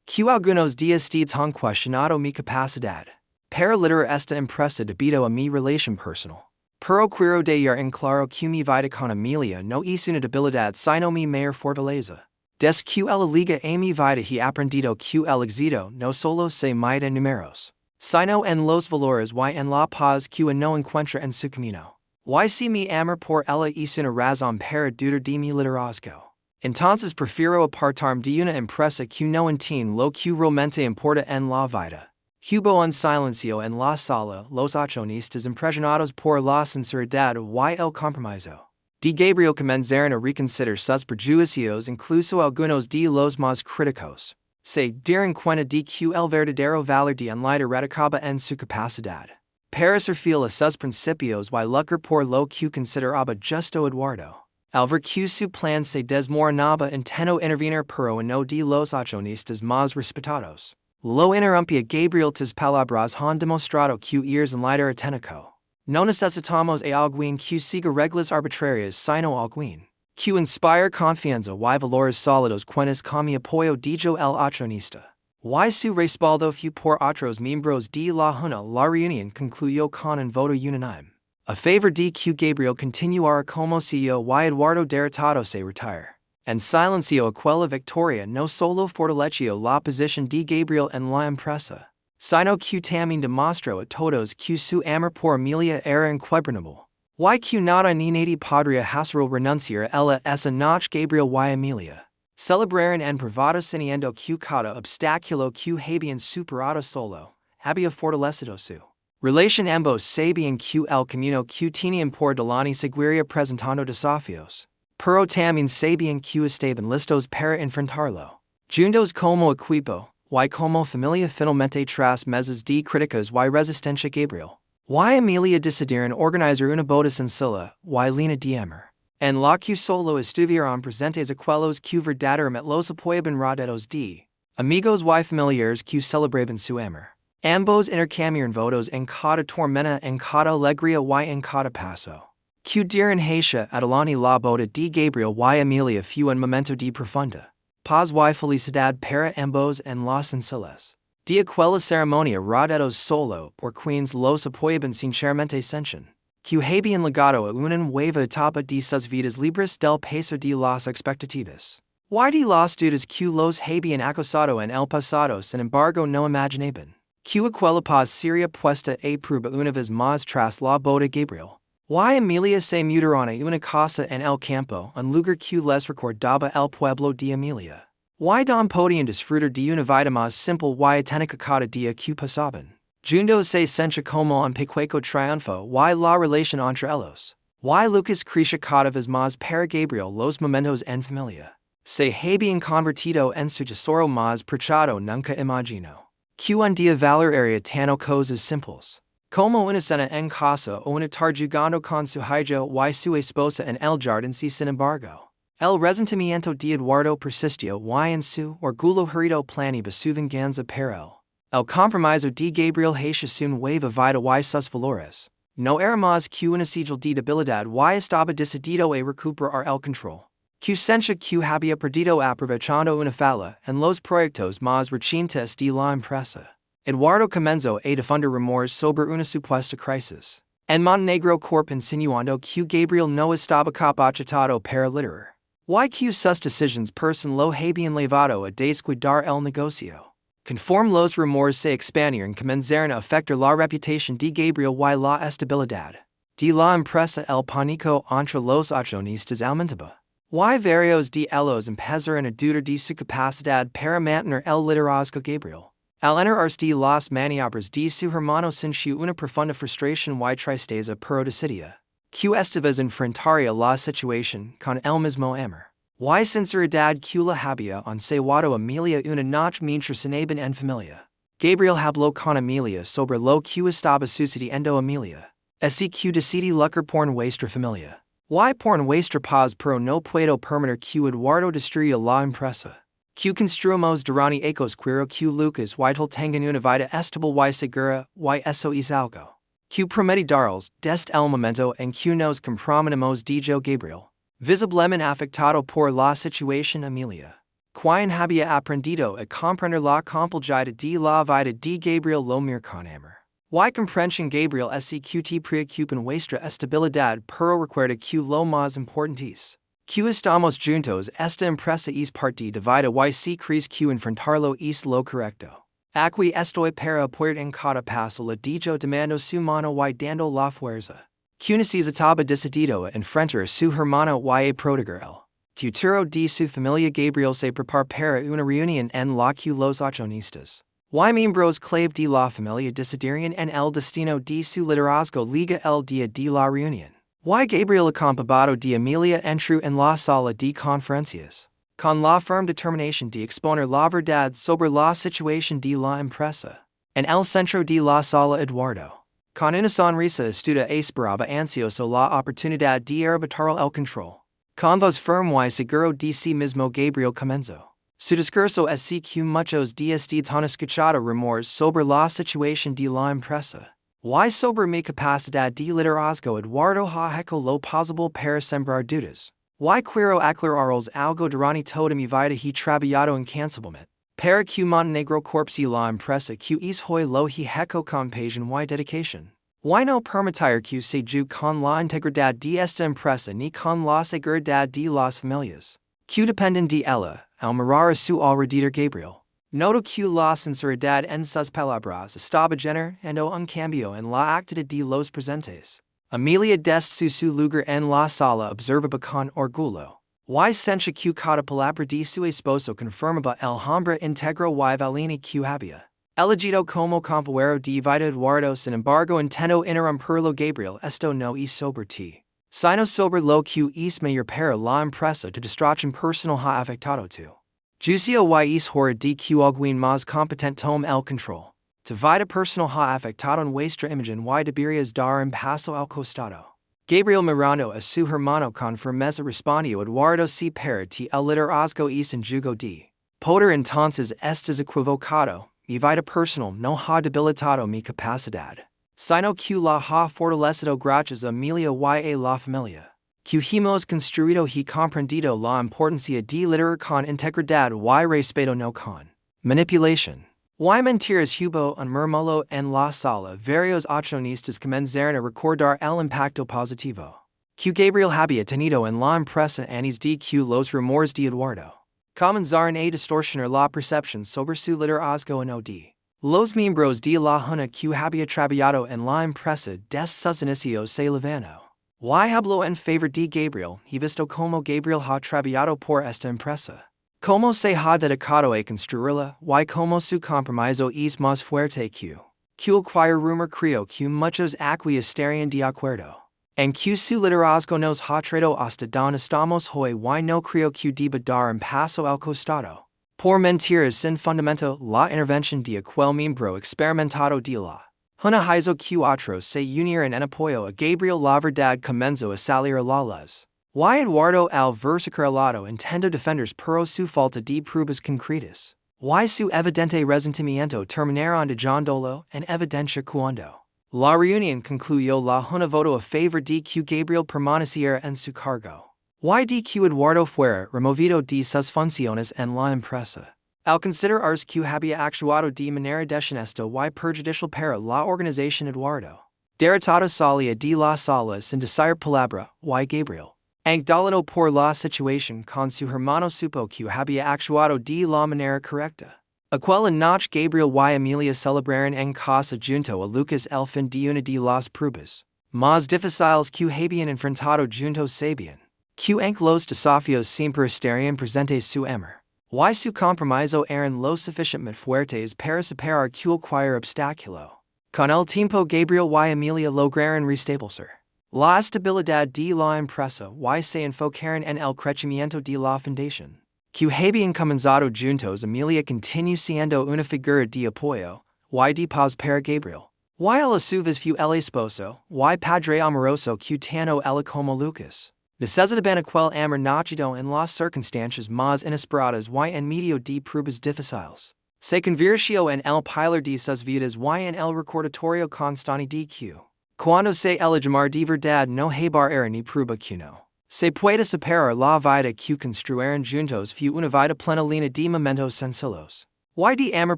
Que algunos días han cuestionado mi capacidad para liderar esta empresa debido a mi relación personal. Pero quiero dejar en claro que mi vida con Emilia no es una debilidad sino mi mayor fortaleza. Des que la liga a mi vida he aprendido que el éxito no solo se mide en números, sino en los valores y en la paz que uno encuentra en su camino. Y si mi amor por ella es una razón para dudar de mi liderazgo, entonces prefiero apartarme de una empresa que no entiende lo que realmente importa en la vida. Hubo un silencio en la sala. Los accionistas impresionados por la sinceridad y el compromiso de Gabriel comenzaron a reconsiderar sus prejuicios, incluso algunos de los más críticos se dieron cuenta de que el verdadero valor de un líder radicaba en su capacidad para ser fiel a sus principios y luchar por lo que consideraba justo. Eduardo, al ver que su plan se desmoronaba, intentó intervenir pero uno de los accionistas más respetados lo interrumpía. Gabriel, tus palabras han demostrado que eres un líder auténtico. No necesitamos a alguien que siga reglas arbitrarias sino alguien que inspire confianza y valores sólidos. Cuentas con mi apoyo, dijo el accionista. Y su respaldo fue por otros miembros de la junta. La reunión concluyó con un voto unánime a favor de que Gabriel continuara como CEO y Eduardo derrotado se retire. En silencio, aquella victoria no solo fortaleció la posición de Gabriel en la empresa, sino que también demostró a todos que su amor por Emilia era inquebrantable. Y que nada ni nadie podría hacerlo renunciar a ella. Esa noche Gabriel y Emilia celebraron en privado sabiendo que cada obstáculo que habían superado solo había fortalecido su relación. Ambos sabían que el camino que tenían por delante seguiría presentando desafíos, pero también sabían que estaban listos para enfrentarlo. Juntos como equipo y como familia. Finalmente, tras meses de críticas y resistencia, Gabriel y Emilia decidieron organizar una boda sencilla y llena de amor, en la que solo estuvieron presentes aquellos que verdaderamente los apoyaban, rodeados de amigos y familiares que celebraban su amor. Ambos intercambiaron votos en cada tormenta, en cada alegría y en cada paso que dieron hacia adelante. La boda de Gabriel y Emilia fue un momento de profunda paz y felicidad para ambos en la sencillez de aquella ceremonia, rodeados solo por quienes los apoyaban sinceramente. Sentían que habían llegado a una nueva etapa de sus vidas, libres del peso de las expectativas y de las dudas que los habían acosado en el pasado. Sin embargo, no imaginaban que aquella paz sería puesta a prueba una vez más tras la boda. Gabriel y Emilia se mudaron a una casa en el campo, un lugar que les recordaba el pueblo de Emilia. Y don podían disfrutar de una vida más simple y auténtica cada día que pasaban. Junto se sencha como un pequeño triunfo y la relación entre ellos. Y Lucas cresce cada vez más para Gabriel los momentos en familia. Se habían convertido en su tesoro más preciado nunca imaginó. Que un día valoraría tan cosas simples como una cena en casa o una tarde jugando con su hijo y su esposa en el jardín. Sin embargo, el resentimiento de Eduardo persistió y en su orgullo herido planeaba su venganza para él. El compromiso de Gabriel hacia su nueva vida y sus valores no era más que una señal de debilidad y estaba decidido a recuperar el control. Que sencha que había perdido aprovechando una falla en los proyectos más recientes de la empresa. Eduardo comenzó a difundir rumores sobre una supuesta crisis en Montenegro Corp, insinuando que Gabriel no estaba capacitado para liderar. Y que sus decisiones person lo habían llevado a descuidar el negocio. Conforme los rumores se expandieron, comenzaron a afectar la reputación de Gabriel y la estabilidad de la empresa. El pánico entre los accionistas aumentaba. Y varios de ellos empezaron a dudar de su capacidad para mantener el liderazgo. Gabriel, al enterarse de las maniobras de su hermano, sintió una profunda frustración y tristeza, pero decidía que estaba enfrentaría la situación con el mismo amor y sinceridad que la había enseñado Emilia una noche mientras cenaban en familia. Gabriel habló con Emilia sobre lo que estaba sucediendo. Emilia, así que decidí luchar por nuestra familia. Y por nuestra paz, pero no puedo permitir que Eduardo destruya la empresa. Que construimos durante ecos quiero que Lucas y él tengan una vida estable y segura, y eso es algo que prometí darles desde el momento en que nos comprometemos. Dijo Gabriel, visiblemente afectado por la situación. Emilia, quien había aprendido a comprender la complejidad de la vida de Gabriel, lo miró con amor. Y comprensión. Gabriel se que te preocupa nuestra estabilidad, pero recuerda que lo más importante es que estamos juntos. Esta empresa es parte dividida y si crees que enfrentarlo es lo correcto. Aquí estoy para apoyar en cada paso. Le dijo demando su mano y dando la fuerza que necesitaba, decidido a enfrentar a su hermano y a proteger el futuro de su familia. Gabriel se prepara para una reunión en la que los accionistas y miembros clave de la familia decidirían en el destino de su liderazgo. Liga el día de la reunión. Y Gabriel, acompañado de Emilia, entró en la sala de conferencias con la firme determinación de exponer la verdad sobre la situación de la empresa. En el centro de la sala, Eduardo, con una sonrisa astuta, esperaba ansioso la oportunidad de arrebatar el control. Con voz firme y seguro de sí mismo, Gabriel comenzó su discurso. Así que muchos de ustedes han escuchado rumores sobre la situación de la empresa y sobre mi capacidad de liderazgo. Eduardo ha hecho lo posible para sembrar dudas. Y quiero aclararles algo. Durante toda mi vida he trabajado incansablemente para que Montenegro Corp sea la empresa que es hoy. Lo he hecho con pasión y dedicación. Y no permitir que se juegue con la integridad de esta empresa ni con la seguridad de las familias que dependen de ella. Al mirar a su alrededor, Gabriel notó que la sinceridad en sus palabras estaba generando un cambio en la actitud de los presentes. Emilia, desde su lugar en la sala, observaba con orgullo y sentía que cada palabra de su esposo confirmaba el hombre íntegro y valiente que había elegido como compañero de vida. Eduardo, sin embargo, intentó interrumpirlo. Gabriel, esto no es sobre ti, sino sobre lo que es mejor para la empresa. Tu distracción personal ha afectado tu juicio y es hora de que alguien más competente tome el control. Tu vida personal ha afectado nuestra imagen y deberías dar un paso al costado. Gabriel, mirando a su hermano con firmeza, respondió, Eduardo, si para ti el liderazgo es en juego de poder, entonces estás equivocado. Mi vida personal no ha debilitado mi capacidad, sino que la ha fortalecido gracias a Emilia y a la familia que hemos construido. He comprendido la importancia de liderar con integridad y respeto, no con manipulación y mentiras. Hubo un murmullo en la sala. Varios accionistas comenzaron a recordar el impacto positivo que Gabriel había tenido en la empresa antes de que los rumores de Eduardo comenzaron a distorsionar la percepción sobre su liderazgo. Uno de los miembros de la junta que había trabajado en la empresa desde sus inicios se levantó y habló en favor de Gabriel. He visto como Gabriel ha trabajado por esta empresa, como se ha dedicado a construirla y como su compromiso es más fuerte que Que el choir rumor creo que muchos aquí estarían de acuerdo. En que su liderazgo nos ha traído hasta donde estamos hoy y no creo que deba dar un paso al costado. Por mentiras sin fundamento, la intervención de aquel miembro experimentado de la una hizo que otros se unieran en apoyo a Gabriel la verdad comenzó a salir a la luz. Y Eduardo al versacer alado intento defenders pero su falta de pruebas concretas. Y su evidente resentimiento terminaron de John Dolo en evidencia cuando la reunión concluyó la una voto a favor de que Gabriel permaneciera en su cargo. Y de que Eduardo fuera removido de sus funciones en la empresa. Al considerar que había actuado de manera deshonesta y perjudicial para la organización Eduardo. Derrotado salía de la sala sin decir palabra, y Gabriel. Ancdolado por la situación con su hermano supo que había actuado de la manera correcta. Aquella noche Gabriel y Emilia celebraron en casa junto a Lucas el fin de una de las pruebas más difíciles que habían enfrentado juntos sabían. Que los desafíos siempre estarían presentes su amor. Y su compromiso eran lo suficientemente fuertes para superar cualquier obstáculo. Con el tiempo Gabriel y Emilia lograron restablecer la estabilidad de la empresa y se enfocaron en el crecimiento de la fundación. Que habían comenzado juntos Emilia continuó siendo una figura de apoyo, y de paz para Gabriel. Y a su vez fue el esposo, y padre amoroso que tanto él como Lucas. Necesitaban aquel amor nacido en las circunstancias más inesperadas y en medio de pruebas difíciles. Se convirtió en el pilar de sus vidas y en el recordatorio constante de que, cuando se el llamar de verdad no haber ni prueba que no se puede superar la vida que construyeron juntos fue una vida plena llena de momentos sencillos. Y de amor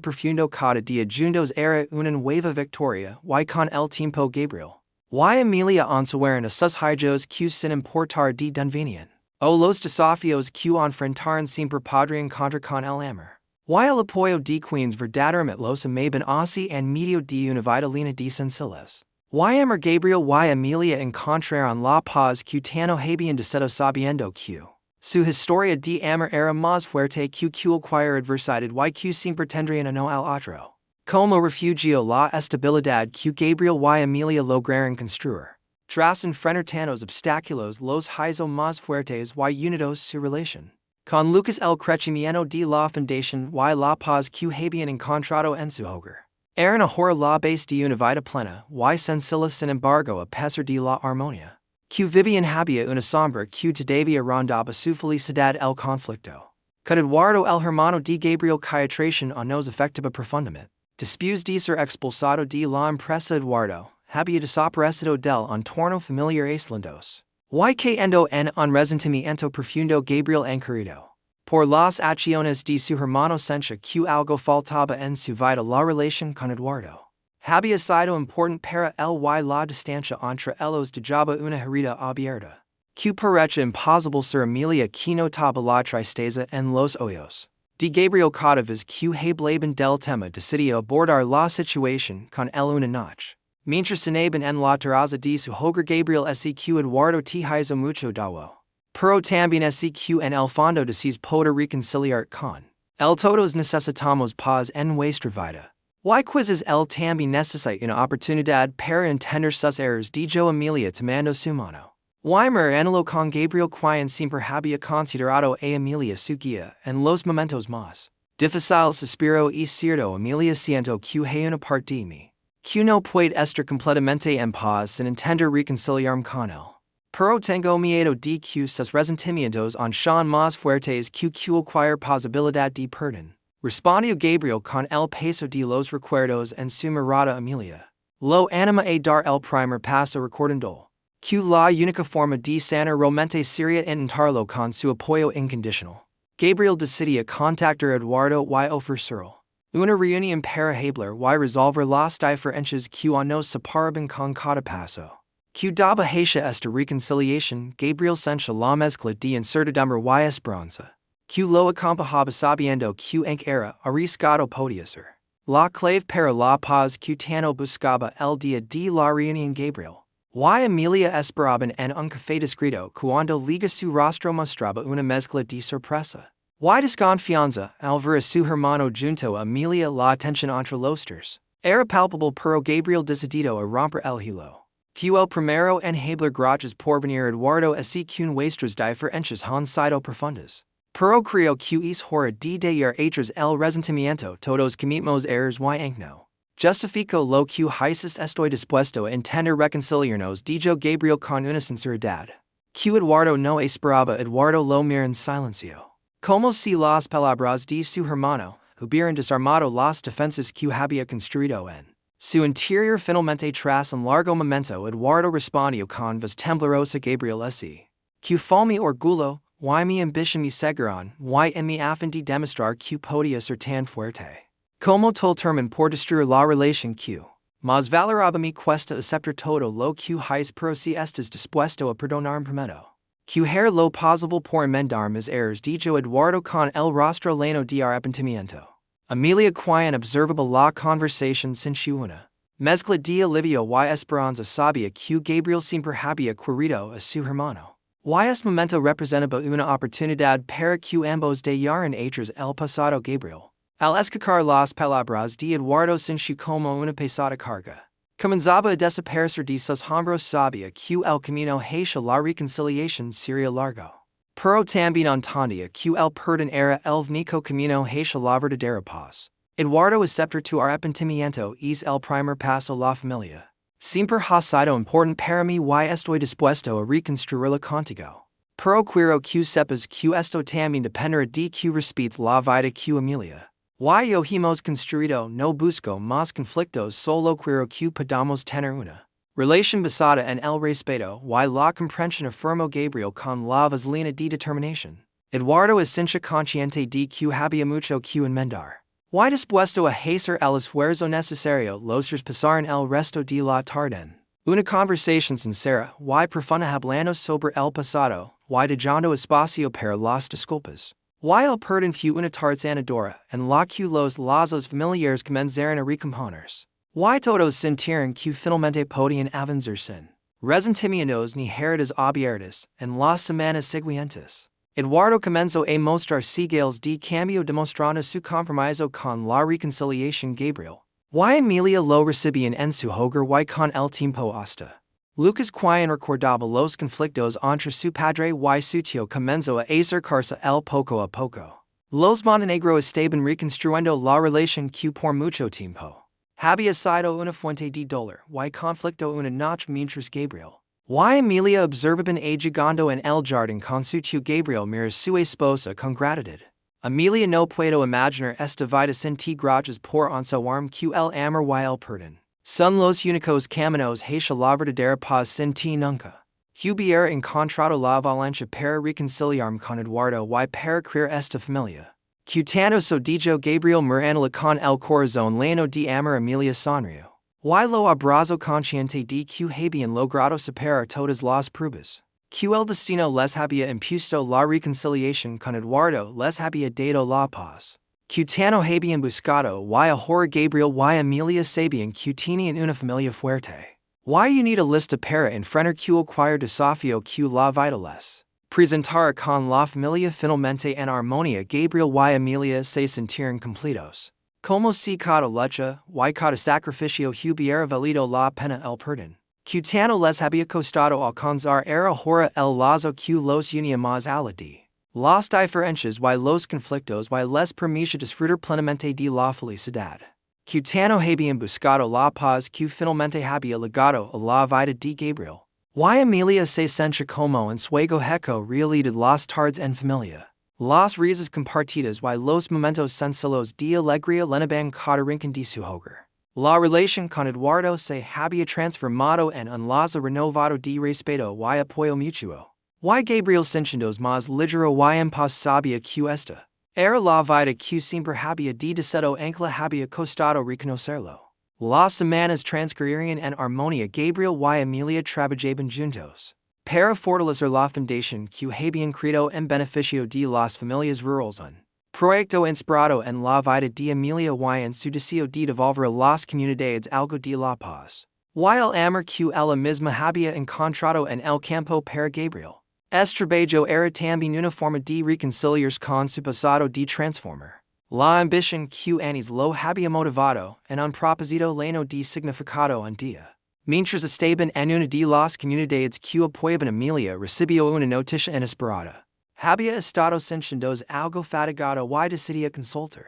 profundo cada día juntos era una nueva victoria y con el tiempo Gabriel. Y Emilia answeraron a sus hijos que sin importar de dónde venían. O los desafíos que enfrentaron siempre podrían contar con el amor. Y el apoyo de quienes verdaderamente los amaban así en medio de una vida llena de sencillos. Y amor Gabriel y Emilia encontraron la paz que tanto habían deseado sabiendo que su historia de amor era más fuerte que cualquier adversidad y que siempre tendrían uno al otro. Como refugio la estabilidad que Gabriel y Emilia lograron construir. Tras enfrentar tantos obstáculos los hizo más fuertes y unidos su relación. Con Lucas el crecimiento de la fundación y la paz que habían encontrado en su hogar. Eran ahora la base de una vida plena y sencilla sin embargo a pesar de la armonía. Que vivían había una sombra que todavía rondaba su felicidad el conflicto. Con Eduardo el hermano de Gabriel que traición a nos afectaba profundamente. Después de ser expulsado de la empresa Eduardo, había desaparecido del entorno familiar aislandos. Y cayendo en un resentimiento profundo Gabriel encarrido. Por las acciones de su hermano sentía que algo faltaba en su vida la relación con Eduardo. Había sido importante para él y la distancia entre ellos dejaba una herida abierta. Que parecía imposible ser Emilia que notaba la tristeza en los ojos. De Gabriel cada vez que hablaban del tema decidió abordar la situación con él una noche. Mientras cenaban en la terraza de su hogar Gabriel así que Eduardo te hizo mucho daño. Pero también así que en el fondo deseas poder reconciliar con el todos necesitamos paz en nuestra vida. Y quizás él también necesita una oportunidad para entender sus errores dijo Emilia tomando su mano. Weimer anheló con Gabriel quien siempre había considerado a Emilia su guía en los momentos más difíciles suspiró y cierto Emilia siento que hay una parte de mí que no puede estar completamente en paz sin entender reconciliarme con él. Pero tengo miedo de que sus resentimientos sean más fuertes que cualquier posibilidad de perdón. Respondió Gabriel con el peso de los recuerdos en su mirada Emilia. Lo anima a dar el primer paso recordando que la única forma de sanar realmente sería intentarlo con su apoyo incondicional. Gabriel decidió contactar a Eduardo y ofrecerle una reunión para hablar y resolver las diferencias que nos separaban con cada paso. Que daba hacia esta reconciliación, Gabriel sentía la mezcla de incertidumbre y esperanza. Que lo acompañaba sabiendo que era arriesgado podía ser. La clave para la paz que tanto buscaba el día de la reunión Gabriel. Y Emilia esperaban en un café discreto cuando liga su rostro mostraba una mezcla de sorpresa. Y desconfianza al ver a su hermano junto a Emilia la tensión entre los dos. Era palpable pero Gabriel decidido a romper el hielo. Que el primero enhablar gracias por venir Eduardo así que nuestras diferencias han sido profundas. Pero creo que es hora de dejar atrás el resentimiento todos cometemos errores y aunque justifico lo que hice estoy dispuesto a entender reconciliarnos dijo Gabriel con una sinceridad. Que Eduardo no esperaba Eduardo lo mira en silencio. Como si las palabras de su hermano hubieran desarmado las defensas que había construido en su interior. Finalmente tras un largo momento Eduardo respondió con voz temblorosa Gabriel así. Que fue mi orgullo, y mi ambition me cegaron, y en mi afán de demostrar que podía ser tan fuerte. Como tolterman por destruir la relación que mas valoraba mi cuesta aceptar todo lo que hice pero si estás dispuesto a perdonar primero. Que hacer lo posible por enmendar mis errores dijo Eduardo con el rostro lleno de arrepentimiento. Emilia quien observaba la conversación sintió una mezcla de alivio y esperanza. Sabía que Gabriel siempre había querido a su hermano. Y este momento representaba una oportunidad para que ambos dejaran atrás el pasado. Gabriel, al escuchar las palabras de Eduardo sintió como una pesada carga. Comenzaba a desaparecer de sus hombros. Sabía que el camino hacia la reconciliación sería largo. Pero también entendía que el perdón era el único camino hacia la verdadera paz. Eduardo aceptar tu arrepentimiento es el primer paso. La familia siempre ha sido importante para mí y estoy dispuesto a reconstruirla contigo. Pero quiero que sepas que esto también dependerá de que respetes la vida que Emilia y yo hemos construido. No busco más conflictos, solo quiero que podamos tener una relación basada en el respeto y la comprensión. Afirmó Gabriel con la voz llena de determinación. Eduardo es consciente de que había mucho que enmendar. Y dispuesto a hacer el esfuerzo necesario. Los tres pasaron el resto de la tarde en una conversación sincera y profunda hablando sobre el pasado y dejando espacio para las disculpas. Y el perdón fue una tarde sanadora en la que los lazos familiares comenzaron a recomponerse. Y todos sintieron que finalmente podían avanzar sin resentimientos ni heridas abiertas. En las semanas siguientes, Eduardo comenzó a mostrar señales de cambio demostrando su compromiso con la reconciliación. Gabriel y Emilia lo recibían en su hogar y con el tiempo hasta Lucas quien recordaba los conflictos entre su padre y su tío comenzó a acercarse el poco a poco. Los Montenegro estaban reconstruyendo la relación que por mucho tiempo había sido una fuente de dolor y conflicto. Una noche mientras Gabriel y Emilia observaban a jugando en el jardín con su tío, Gabriel mira su esposa con gratitud. Emilia no puedo imaginar esta vida sin ti gracias por enseñarme que el amor y el perdón son los únicos caminos hacia la verdadera paz. Sin ti nunca hubiera encontrado la valentía para reconciliarme con Eduardo y para crear esta familia. Que tanto so dijo Gabriel mirándola con el corazón lleno de amor. Emilia sonrió y lo abrazó consciente de que habían logrado superar todas las pruebas. Que el destino les había impuesto la reconciliación con Eduardo, les había dado la paz que tanto habían buscado. Y ahora Gabriel y Emilia sabían que tenían una familia fuerte y unida lista para enfrentar cualquier desafío que la vida les presentara. Con la familia finalmente en armonía, Gabriel y Emilia se sintieron completos. Como si cada lucha y cada sacrificio hubiera valido la pena. El perdón que tanto les había costado alcanzar era ahora el lazo que los unía más allá de las diferencias y los conflictos y les permitía disfrutar plenamente de la felicidad. Que tanto habían buscado la paz que finalmente había llegado a la vida de Gabriel y Emilia se sentía como en sueño hecho realidad. Las tardes en familia, las risas compartidas y los momentos sencillos de alegría llenaban cada rincón de su hogar. La relación con Eduardo se había transformado en un lazo renovado de respeto y apoyo mutuo. Y Gabriel sintiéndose más ligero y en paz sabía que esta era la vida que siempre había deseado aunque le había costado reconocerlo. Las semanas transcurrían en armonía. Gabriel y Emilia trabajaban juntos para fortalecer la fundación que habían creado en beneficio de las familias rurales. Un proyecto inspirado en la vida de Emilia y en su deseo de devolver a las comunidades algo de la paz y el amor que ella misma había encontrado en el campo. Para Gabriel, este trabajo era también una forma de reconciliarse con su pasado, de transformar La ambition q anis lo había motivado, en un propósito lleno de significado un día. Mientras estaban en una de las comunidades que apoyaban Emilia recibió una noticia inesperada. Había estado sintiendo algo fatigado y decidía consultar.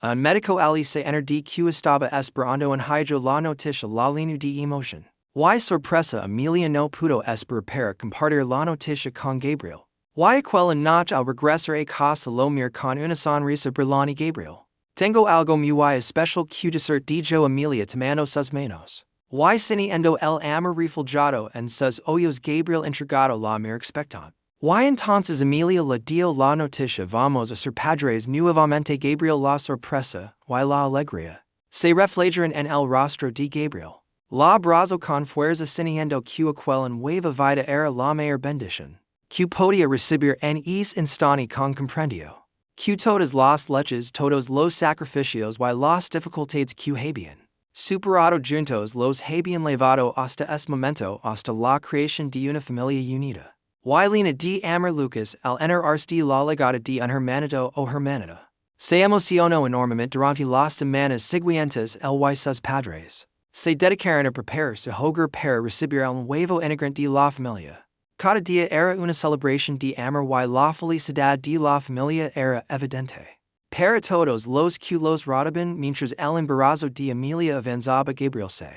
Un médico allí se enteró que estaba esperando un hijo la noticia la llena de emoción. Y sorpresa Emilia no pudo esperar para compartir la noticia con Gabriel. Y aquella noche al regresar a casa lo miró con una sonrisa brillante Gabriel. Tengo algo muy especial que decirte yo Emilia tomando sus manos. Y sintiendo el amor reflejado en sus ojos Gabriel entregado la mira expectante. Y entonces Emilia le dio la noticia vamos a ser padres nuevamente Gabriel la sorpresa y la alegría. Se reflejaron en el rostro de Gabriel. La abrazó con fuerza sintiendo que aquella nueva vida era la mayor bendición. Que podía recibir en ese instante con comprendió. Que todas las leches todos los sacrificios y las dificultades que habían superado juntos los habían llevado hasta este momento hasta la creación de una familia unida. Y llena de amor Lucas al enterarse de la llegada de un hermanito o hermanita. Se emocionó enormemente durante las semanas siguientes él y sus padres. Se dedicaron a preparar su hogar para recibir el nuevo integrante de la familia. Cada día era una celebración de amor y la felicidad de la familia era evidente. Para todos los que los rodeaban mientras el embarazo de Emilia avanzaba Gabriel se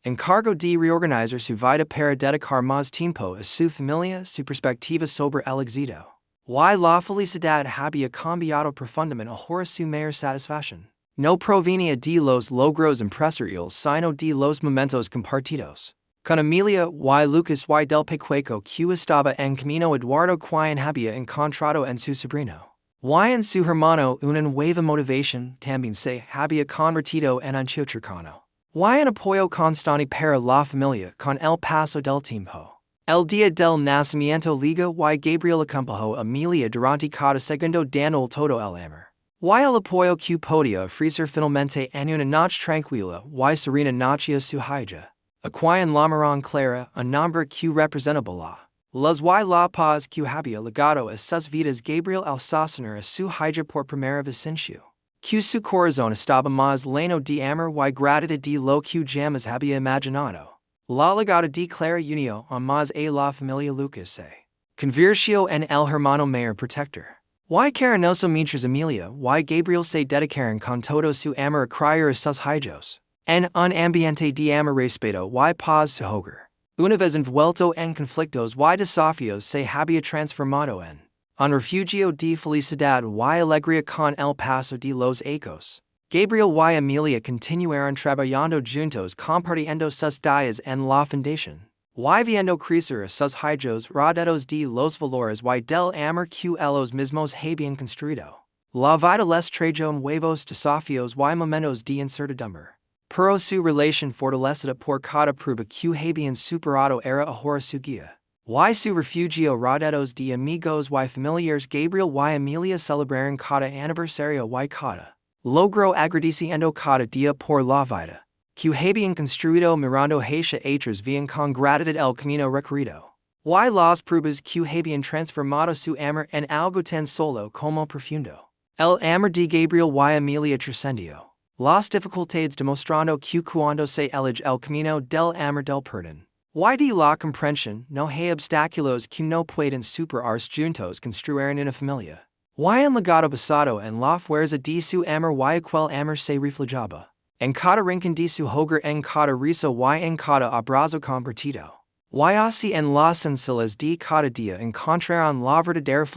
encargó de reorganizar su vida para dedicar más tiempo a su familia su perspectiva sobre el éxito. Y la felicidad había cambiado profundamente ahora su mayor satisfacción. No provenía de los logros empresariales sino de los momentos compartidos. Con Emilia y Lucas y del pequeño que estaba en camino Eduardo quien había encontrado en su sobrino. Y en su hermano una nueva motivación también se había convertido en un cercano. Y en apoyo constante para la familia con el paso del tiempo. El día del nacimiento Liga y Gabriel acompañó a Emilia durante cada segundo dando todo el amor. Y el apoyo que podía ofrecer finalmente en una noche tranquila y serena noche a su hija. A quien llamaron Clara, un nombre que representaba las y la paz que había legado a sus vidas Gabriel al sostener a su hija por primera vez sin su. Que su corazón estaba más lleno de amor y gratitud de lo que jamás había imaginado. La llegada de Clara unió a más a la familia Lucas se convirtió en el hermano mayor protector. Y cariñoso mientras Emilia y Gabriel se dedicaron con todo su amor a criar a sus hijos. En un ambiente de amor respeto y paz su hogar. Una vez envuelto en conflictos y desafíos se había transformado en un refugio de felicidad y alegría con el paso de los años. Gabriel y Emilia continuaron trabajando juntos compartiendo sus días en la fundación. Y viendo crecer a sus hijos rodeados de los valores y del amor que ellos mismos habían construido. La vida les trajo nuevos desafíos y momentos de incertidumbre. Pero su relación fortalecida por cada prueba que habían superado era ahora su guía. Y su refugio rodeados de amigos y familiares Gabriel y Emilia celebraron cada aniversario y cada logro agradeciendo cada día por la vida que habían construido mirando hacia atrás bien con gratitud el camino recorrido. Y las pruebas que habían transformado su amor en algo tan solo como profundo. El amor de Gabriel y Emilia trascendió las dificultades demostrando que cuando se elige el camino del amor del perdón y de la comprensión no hay obstáculos que no pueden superarse juntos construir una familia. Y en legado basado en la fuerza de su amor y aquel amor se reflejaba en cada rincón de su hogar en cada risa y en cada abrazo compartido. Y así en las sencillas de cada día encontraron la verdadera felicidad.